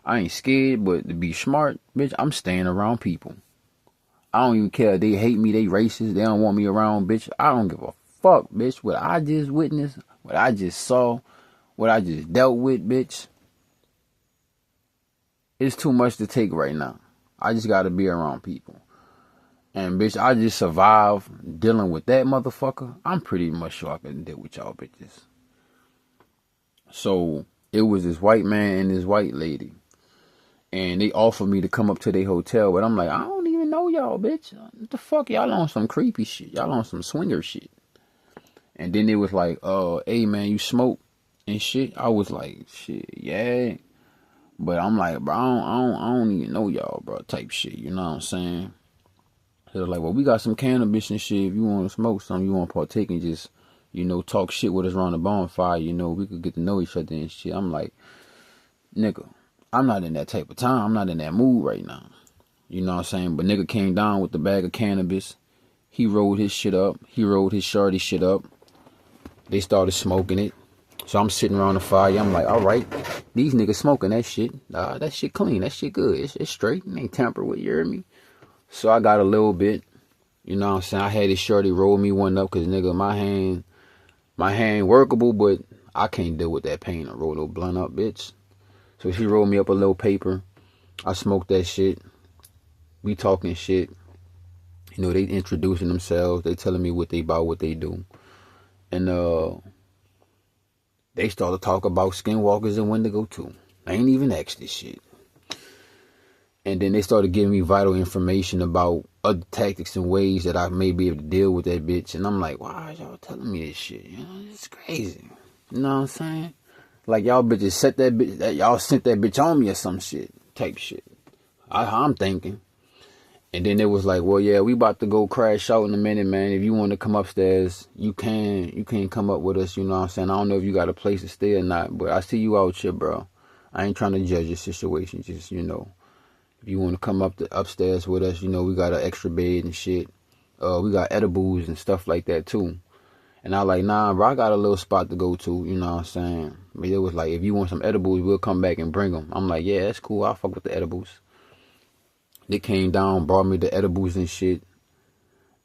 I ain't scared, but to be smart, bitch, I'm staying around people. I don't even care if they hate me, they racist, they don't want me around, bitch. I don't give a fuck, bitch. What I just witnessed, what I just saw, what I just dealt with, bitch. It's too much to take right now. I just gotta be around people. And bitch, I just survived dealing with that motherfucker. I'm pretty much sure I can deal with y'all bitches. So it was this white man and this white lady. And they offered me to come up to their hotel, but I'm like, I don't even know y'all, bitch. What the fuck? Y'all on some creepy shit. Y'all on some swinger shit. And then they was like, hey man, you smoke and shit. I was like, shit, yeah. But I'm like, bro, I don't even know y'all, bro, type shit. You know what I'm saying? They was like, well, we got some cannabis and shit. If you want to smoke something, you want to partake and just, you know, talk shit with us around the bonfire, you know, we could get to know each other and shit. I'm like, nigga, I'm not in that type of time. I'm not in that mood right now. You know what I'm saying? But nigga came down with the bag of cannabis. He rolled his shit up. He rolled his shorty shit up. They started smoking it. So I'm sitting around the fire. I'm like, all right, these niggas smoking that shit. That shit clean. That shit good. It's straight. It ain't tampered with, you hear me? So I got a little bit. You know what I'm saying? I had this shorty roll me one up because, nigga, my hand workable, but I can't deal with that pain or roll no blunt up, bitch. So she rolled me up a little paper. I smoked that shit. We talking shit. You know, they introducing themselves. They telling me what they about, what they do. And they started to talk about skinwalkers and Wendigo too. I ain't even asked this shit. And then they started giving me vital information about other tactics and ways that I may be able to deal with that bitch. And I'm like, why are y'all telling me this shit? You know, it's crazy. You know what I'm saying? Like y'all bitches set that bitch, y'all sent that bitch on me or some shit, type shit. I'm thinking. And then it was like, well, yeah, we about to go crash out in a minute, man. If you want to come upstairs, you can come up with us, you know what I'm saying? I don't know if you got a place to stay or not, but I see you out here, bro. I ain't trying to judge your situation, just, you know. If you want to come up upstairs with us, you know, we got an extra bed and shit. We got edibles and stuff like that, too. And I like, nah, bro, I got a little spot to go to, you know what I'm saying? But it was like, if you want some edibles, we'll come back and bring them. I'm like, yeah, that's cool. I'll fuck with the edibles. They came down, brought me the edibles and shit.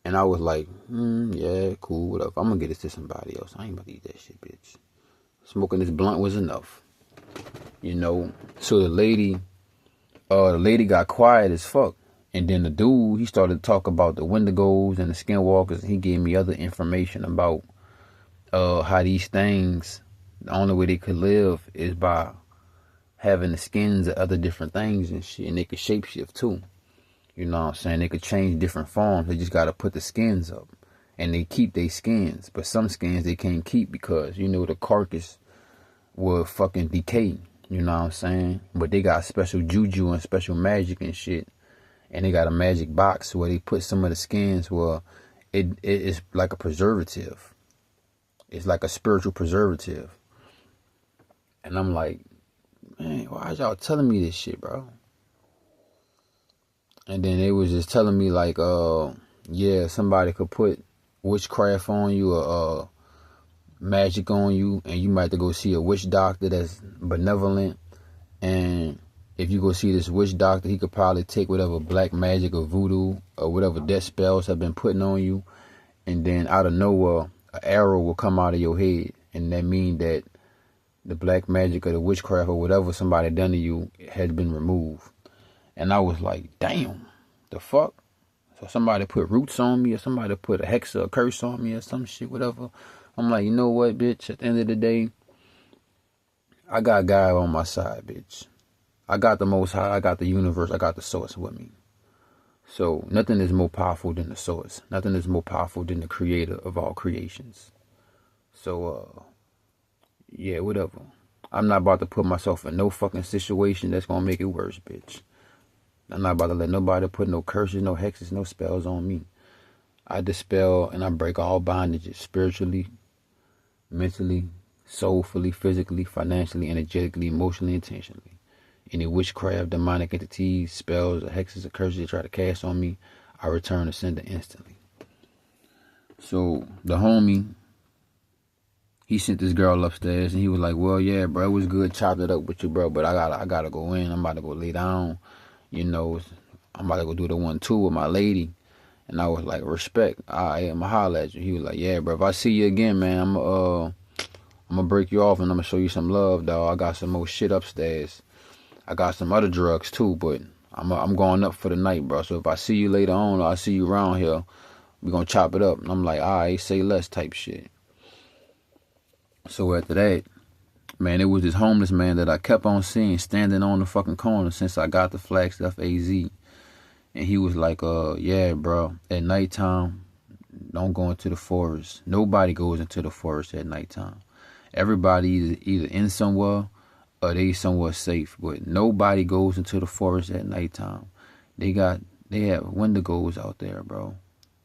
And I was like, yeah, cool, whatever. I'm gonna get this to somebody else. I ain't about to eat that shit, bitch. Smoking this blunt was enough. So the lady got quiet as fuck. And then the dude, he started to talk about the Wendigos and the Skinwalkers. And he gave me other information about how these things, the only way they could live is by having the skins of other different things and shit. And they could shapeshift too. You know what I'm saying? They could change different forms. They just got to put the skins up. And they keep their skins. But some skins they can't keep because, the carcass will fucking decay. You know what I'm saying? But they got special juju and special magic and shit. And they got a magic box where they put some of the skins where it's like a preservative. It's like a spiritual preservative. And I'm like, man, why is y'all telling me this shit, bro? And then they was just telling me like, yeah, somebody could put witchcraft on you or magic on you, and you might have to go see a witch doctor that's benevolent. And if you go see this witch doctor, he could probably take whatever black magic or voodoo or whatever death spells have been putting on you, and then out of nowhere, an arrow will come out of your head, and that means that the black magic or the witchcraft or whatever somebody done to you has been removed. And I was like, damn, the fuck? So somebody put roots on me or somebody put a hex or a curse on me or some shit, whatever. I'm like, you know what, bitch? At the end of the day, I got God on my side, bitch. I got the Most High. I got the universe. I got the source with me. So nothing is more powerful than the source. Nothing is more powerful than the creator of all creations. So, yeah, whatever. I'm not about to put myself in no fucking situation that's going to make it worse, bitch. I'm not about to let nobody put no curses, no hexes, no spells on me. I dispel and I break all bondages spiritually, mentally, soulfully, physically, financially, energetically, emotionally, intentionally. Any witchcraft, demonic entities, spells, or hexes, or curses they try to cast on me, I return the sender instantly. So the homie, he sent this girl upstairs and he was like, well, yeah, bro, it was good chopping it up with you, bro, but I gotta go in. I'm about to go lay down. I'm about to go do the 1-2 with my lady. And I was like, respect. I'ma holler at you. He was like, yeah, bro, if I see you again, man, I'm gonna break you off and I'm gonna show you some love, dog. I got some more shit upstairs. I got some other drugs too, but I'm going up for the night, bro. So if I see you later on or I see you around here, we gonna chop it up. And I'm like, all right, say less type shit. So after that, man, it was this homeless man that I kept on seeing standing on the fucking corner since I got the Flagstaff AZ. And he was like, yeah, bro, at nighttime, don't go into the forest. Nobody goes into the forest at nighttime. Everybody either in somewhere or they somewhere safe. But nobody goes into the forest at nighttime. They have Wendigos out there, bro.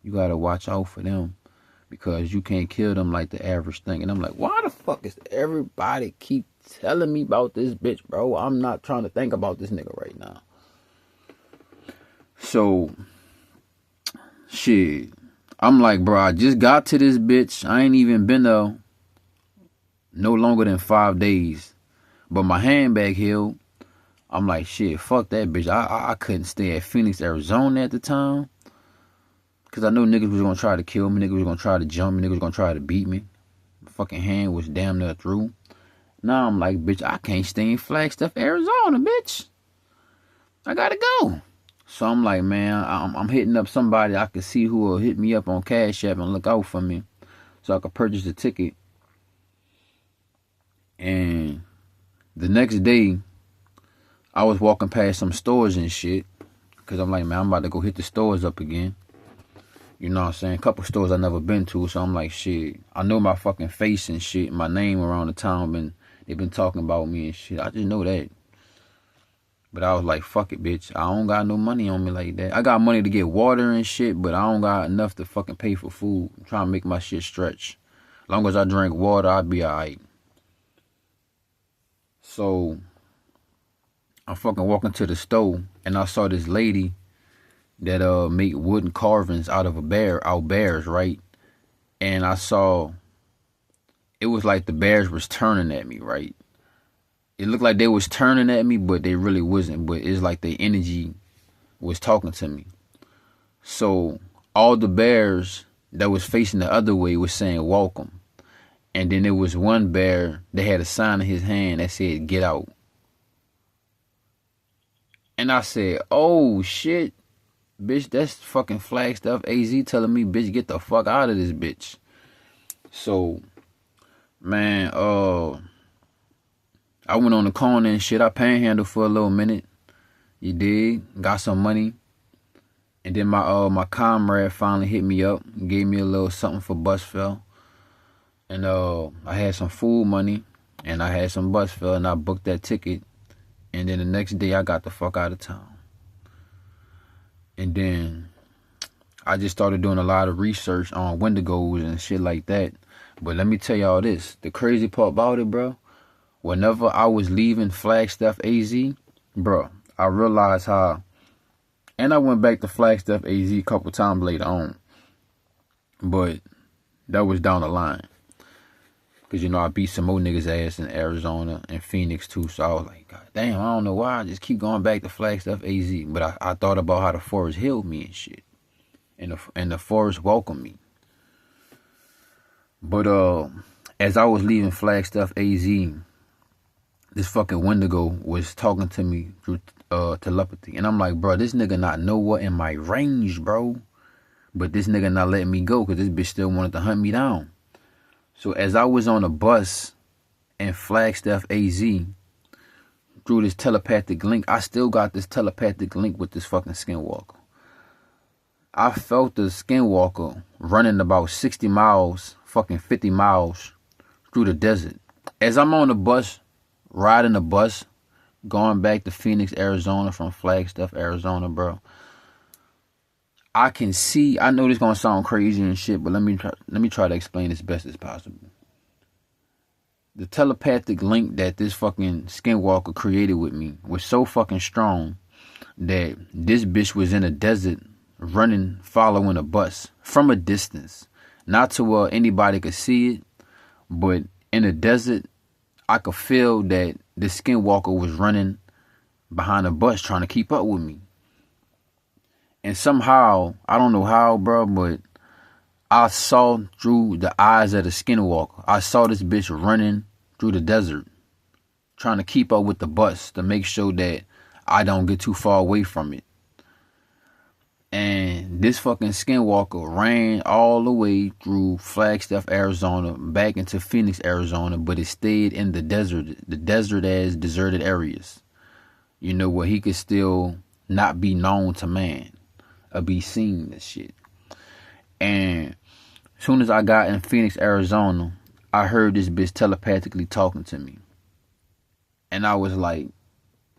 You gotta watch out for them. Because you can't kill them like the average thing. And I'm like, why the fuck is everybody keep telling me about this bitch, bro? I'm not trying to think about this nigga right now. So, shit. I'm like, bro, I just got to this bitch. I ain't even been there no longer than 5 days. But my handbag healed. I'm like, shit, fuck that bitch. I couldn't stay at Phoenix, Arizona at the time. Because I know niggas was going to try to kill me. Niggas was going to try to jump me. Niggas was going to try to beat me. My fucking hand was damn near through. Now I'm like, bitch, I can't stay in Flagstaff, Arizona, bitch. I got to go. So I'm like, man, I'm hitting up somebody I can see who will hit me up on Cash App and look out for me. So I could purchase a ticket. And the next day, I was walking past some stores and shit. Because I'm like, man, I'm about to go hit the stores up again. You know what I'm saying? A couple stores I never been to. So I'm like, shit. I know my fucking face and shit. My name around the town. They've been talking about me and shit. I just know that. But I was like, fuck it, bitch. I don't got no money on me like that. I got money to get water and shit. But I don't got enough to fucking pay for food. I'm trying to make my shit stretch. As long as I drink water, I'll be alright. So I'm fucking walking to the store. And I saw this lady that make wooden carvings out of bears, right? And I saw it was like the bears was turning at me, right? It looked like they was turning at me, but they really wasn't. But it's like the energy was talking to me. So all the bears that was facing the other way was saying welcome. And then there was one bear that had a sign in his hand that said get out. And I said, oh shit, bitch, that's fucking Flagstaff AZ telling me, bitch, get the fuck out of this bitch. So, man, I went on the corner and shit. I panhandled for a little minute. You dig? Got some money. And then my comrade finally hit me up, gave me a little something for bus fare. And I had some food money, and I had some bus fare, and I booked that ticket. And then the next day, I got the fuck out of town. And then I just started doing a lot of research on Wendigos and shit like that. But let me tell y'all this. The crazy part about it, bro, whenever I was leaving Flagstaff AZ, bro, I realized how... And I went back to Flagstaff AZ a couple times later on. But that was down the line. Because, you know, I beat some more niggas' ass in Arizona and Phoenix, too. So I was like, God damn, I don't know why. I just keep going back to Flagstaff AZ. But I thought about how the forest healed me and shit. And the forest welcomed me. But as I was leaving Flagstaff AZ, this fucking Wendigo was talking to me through telepathy. And I'm like, bro, this nigga not nowhere in my range, bro. But this nigga not letting me go because this bitch still wanted to hunt me down. So as I was on a bus in Flagstaff AZ, through this telepathic link, I still got this telepathic link with this fucking SkinWalker. I felt the SkinWalker running about 60 miles, fucking 50 miles through the desert. As I'm on the bus, riding the bus, going back to Phoenix, Arizona from Flagstaff, Arizona, bro, I can see, I know this gonna sound crazy and shit, but let me try to explain as best as possible. The telepathic link that this fucking SkinWalker created with me was so fucking strong that this bitch was in a desert running, following a bus from a distance. Not to where anybody could see it, but in a desert, I could feel that the SkinWalker was running behind a bus trying to keep up with me. And somehow, I don't know how, bro, but I saw through the eyes of the SkinWalker. I saw this bitch running through the desert, trying to keep up with the bus to make sure that I don't get too far away from it. And this fucking SkinWalker ran all the way through Flagstaff, Arizona, back into Phoenix, Arizona, but it stayed in the desert as deserted areas. You know, where he could still not be known to man or be seen and shit. And as soon as I got in Phoenix, Arizona, I heard this bitch telepathically talking to me. And I was like,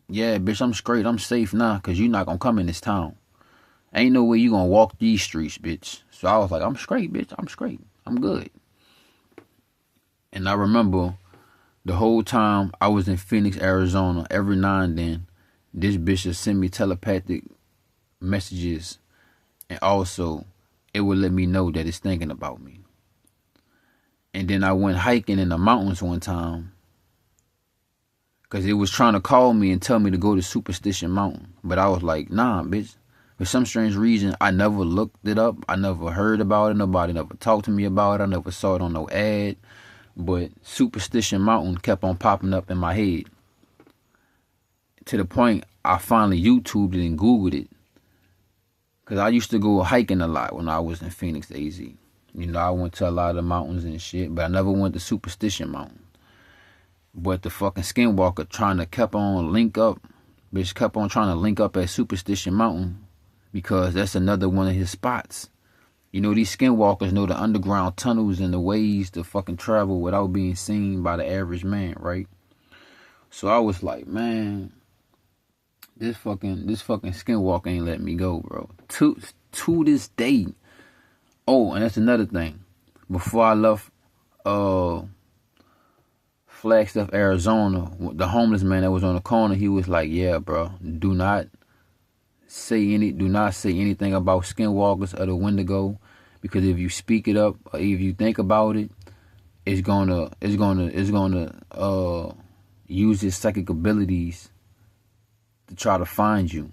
yeah, bitch, I'm straight. I'm safe now because you're not going to come in this town. Ain't no way you going to walk these streets, bitch. So I was like, I'm straight, bitch. I'm straight. I'm good. And I remember the whole time I was in Phoenix, Arizona, every now and then, this bitch would send me telepathic messages. And also, it would let me know that it's thinking about me. And then I went hiking in the mountains one time. Because it was trying to call me and tell me to go to Superstition Mountain. But I was like, nah, bitch. For some strange reason, I never looked it up. I never heard about it. Nobody never talked to me about it. I never saw it on no ad. But Superstition Mountain kept on popping up in my head. To the point, I finally YouTubed it and Googled it. Because I used to go hiking a lot when I was in Phoenix, AZ. You know, I went to a lot of the mountains and shit. But I never went to Superstition Mountain. But the fucking SkinWalker kept on link up. Bitch kept on trying to link up at Superstition Mountain. Because that's another one of his spots. You know, these SkinWalkers know the underground tunnels and the ways to fucking travel without being seen by the average man, right? So I was like, man, this fucking SkinWalker ain't letting me go, bro. To this day. Oh, and that's another thing. Before I left Flagstaff, Arizona, the homeless man that was on the corner, he was like, yeah, bro, do not say anything about SkinWalkers or the Wendigo, because if you speak it up or if you think about it, it's gonna use its psychic abilities to try to find you.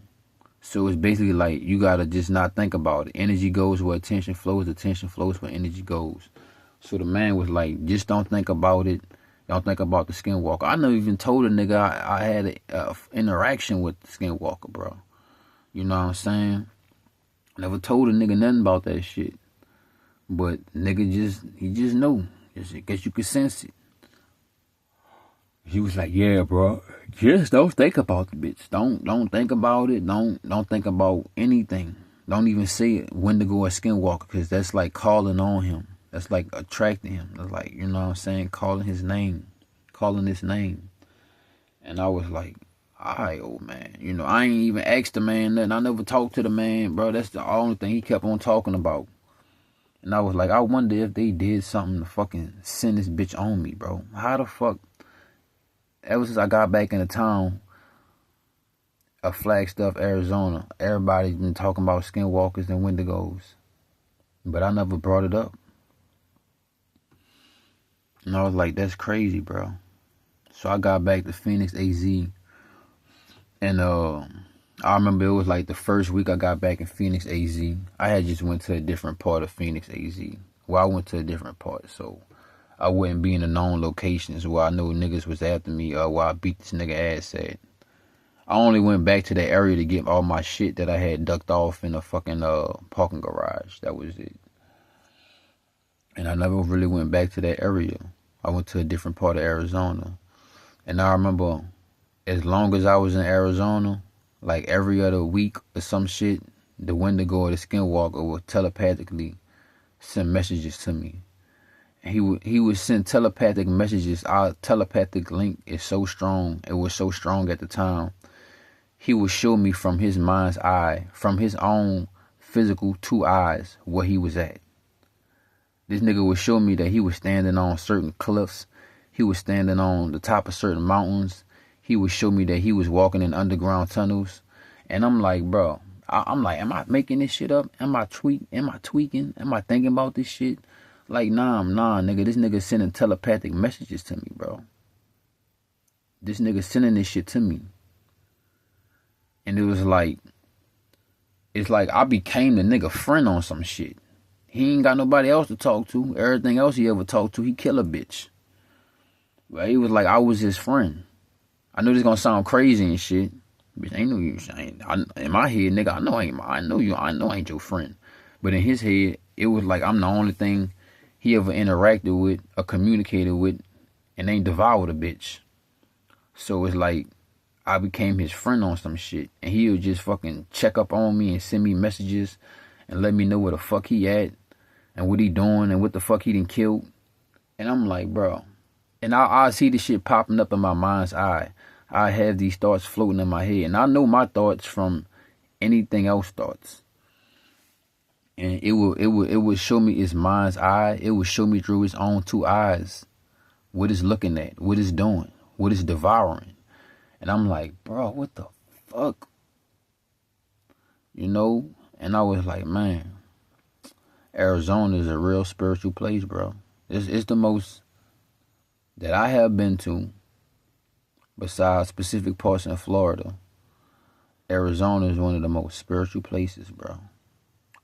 So it's basically like you gotta just not think about it. Energy goes where attention flows where energy goes. So the man was like, just don't think about it. Don't think about the Skinwalker. I never even told a nigga I had an interaction with the Skinwalker, bro. You know what I'm saying? Never told a nigga nothing about that shit. But nigga he just know. I guess you could sense it. He was like, yeah, bro, just don't think about the bitch. Don't think about it. Don't think about anything. Don't even say it, Wendigo or Skinwalker, because that's like calling on him. That's like attracting him. That's like, you know what I'm saying, calling his name. And I was like, alright, old man. You know, I ain't even asked the man nothing. I never talked to the man, bro. That's the only thing he kept on talking about. And I was like, I wonder if they did something to fucking send this bitch on me, bro. How the fuck? Ever since I got back into town of Flagstaff, Arizona, everybody's been talking about Skinwalkers and Wendigos. But I never brought it up. And I was like, that's crazy, bro. So I got back to Phoenix, AZ. And I remember it was like the first week I got back in Phoenix, AZ. I had just went to a different part of Phoenix, AZ. Well, I went to a different part, so I wouldn't be in the known locations where I know niggas was after me or where I beat this nigga ass at. I only went back to that area to get all my shit that I had ducked off in a fucking parking garage. That was it. And I never really went back to that area. I went to a different part of Arizona. And I remember as long as I was in Arizona, like every other week or some shit, the Wendigo or the Skinwalker would telepathically send messages to me. He would send telepathic messages. Our telepathic link is so strong. It was so strong at the time. He would show me from his mind's eye, from his own physical 2 eyes, where he was at. This nigga would show me that he was standing on certain cliffs. He was standing on the top of certain mountains. He would show me that he was walking in underground tunnels. And I'm like, bro, I'm like, am I making this shit up? Am I tweaking? Am I thinking about this shit? Like, nah, nigga. This nigga sending telepathic messages to me, bro. This nigga sending this shit to me. And it was like, it's like I became the nigga friend on some shit. He ain't got nobody else to talk to. Everything else he ever talked to, he kill a bitch. But he was like, I was his friend. I know this gonna sound crazy and shit. Bitch, ain't no you. In my head, nigga, I know I ain't your friend. But in his head, it was like I'm the only thing he ever interacted with or communicated with and ain't devoured a bitch. So it's like I became his friend on some shit. And he would just fucking check up on me and send me messages and let me know where the fuck he at and what he doing and what the fuck he done killed. And I'm like, bro. And I see this shit popping up in my mind's eye. I have these thoughts floating in my head. And I know my thoughts from anything else thoughts. And it would show me its mind's eye. It would show me through its own 2 eyes what it's looking at, what it's doing, what it's devouring. And I'm like, bro, what the fuck? You know? And I was like, man, Arizona is a real spiritual place, bro. It's the most that I have been to, besides specific parts in Florida. Arizona is one of the most spiritual places, bro.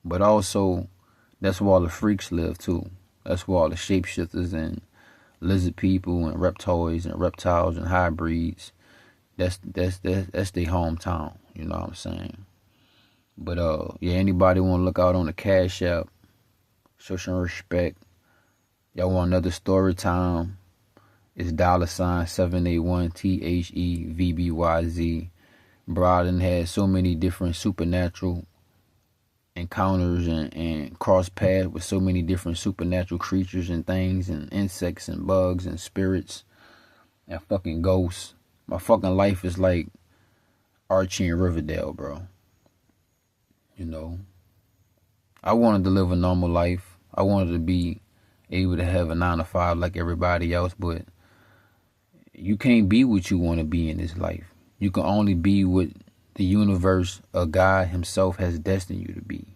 But also, that's where all the freaks live, too. That's where all the shapeshifters and lizard people and reptoids and reptiles and hybrids, that's their hometown, you know what I'm saying? But, yeah, anybody want to look out on the Cash App, show some respect. Y'all want another story time? It's $781 THEVBYZ. Broaden had so many different supernatural encounters and cross paths with so many different supernatural creatures and things and insects and bugs and spirits and fucking ghosts. My fucking life is like Archie and Riverdale, bro. You know, I wanted to live a normal life. I wanted to be able to have a 9-to-5 like everybody else, but you can't be what you want to be in this life. You can only be what the universe or God himself has destined you to be.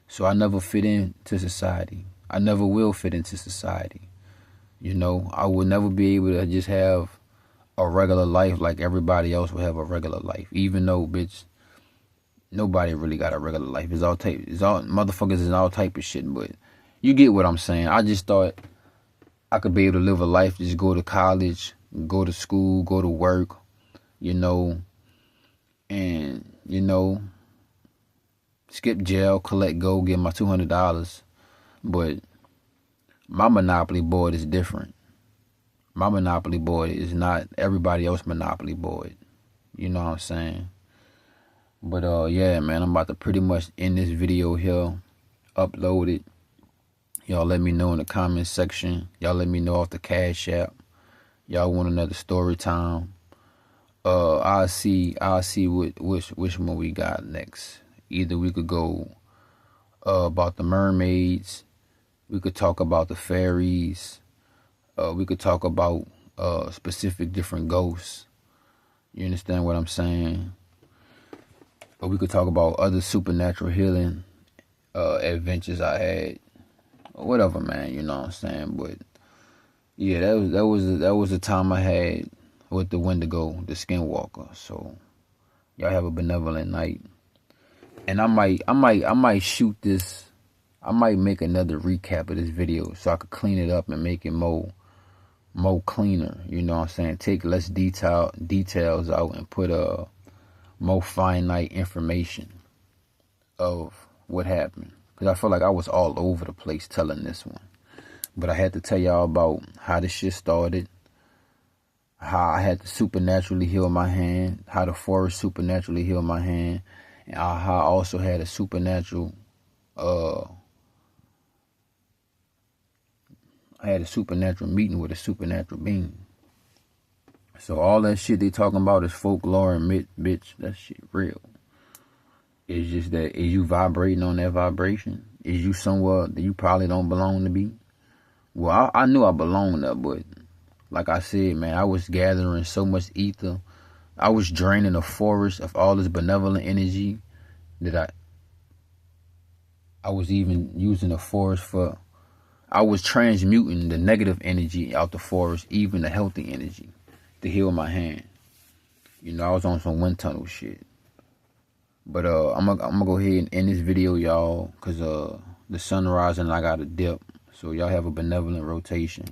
So I never fit into society. I never will fit into society. You know, I will never be able to just have a regular life like everybody else will have a regular life. Even though, bitch, nobody really got a regular life. It's all motherfuckers is all type of shit. But you get what I'm saying. I just thought I could be able to live a life, just go to college, go to school, go to work, and skip jail, collect gold, get my $200. But my Monopoly board is different. My Monopoly board is not everybody else's Monopoly board. You know what I'm saying? But yeah, man, I'm about to pretty much end this video here, upload it. Y'all let me know in the comment section. Y'all let me know off the Cash App. Y'all want another story time? I'll see which one we got next. Either we could go about the mermaids. We could talk about the fairies. We could talk about specific different ghosts. You understand what I'm saying? Or we could talk about other supernatural healing adventures I had. Or whatever, man. You know what I'm saying? But yeah, that was the time I had with the Wendigo, the SkinWalker. So y'all have a benevolent night. And I might shoot this. I might make another recap of this video so I could clean it up and make it more cleaner. You know what I'm saying? Take less details out and put more finite information of what happened. Because I feel like I was all over the place telling this one. But I had to tell y'all about how this shit started, how I had to supernaturally heal my hand, how the forest supernaturally healed my hand, and how I also had a supernatural, I had a supernatural meeting with a supernatural being. So all that shit they talking about is folklore and myth, bitch. That shit real. It's just that, is you vibrating on that vibration? Is you somewhere that you probably don't belong to be? Well, I knew I belonged there, but like I said, man, I was gathering so much ether. I was draining the forest of all this benevolent energy that I was even using the forest for. I was transmuting the negative energy out the forest, even the healthy energy, to heal my hand. I was on some wind tunnel shit. But I'm gonna go ahead and end this video, y'all, cause the sun rising and I got a dip. So y'all have a benevolent rotation.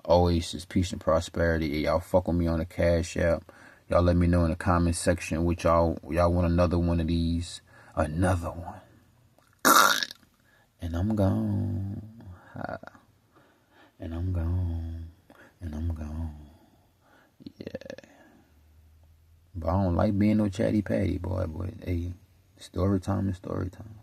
Oasis, peace and prosperity. Y'all fuck with me on the Cash App. Y'all let me know in the comment section which y'all want another one of these. Another one. And I'm gone. And I'm gone. And I'm gone. Yeah. But I don't like being no chatty patty, boy. But hey, story time is story time.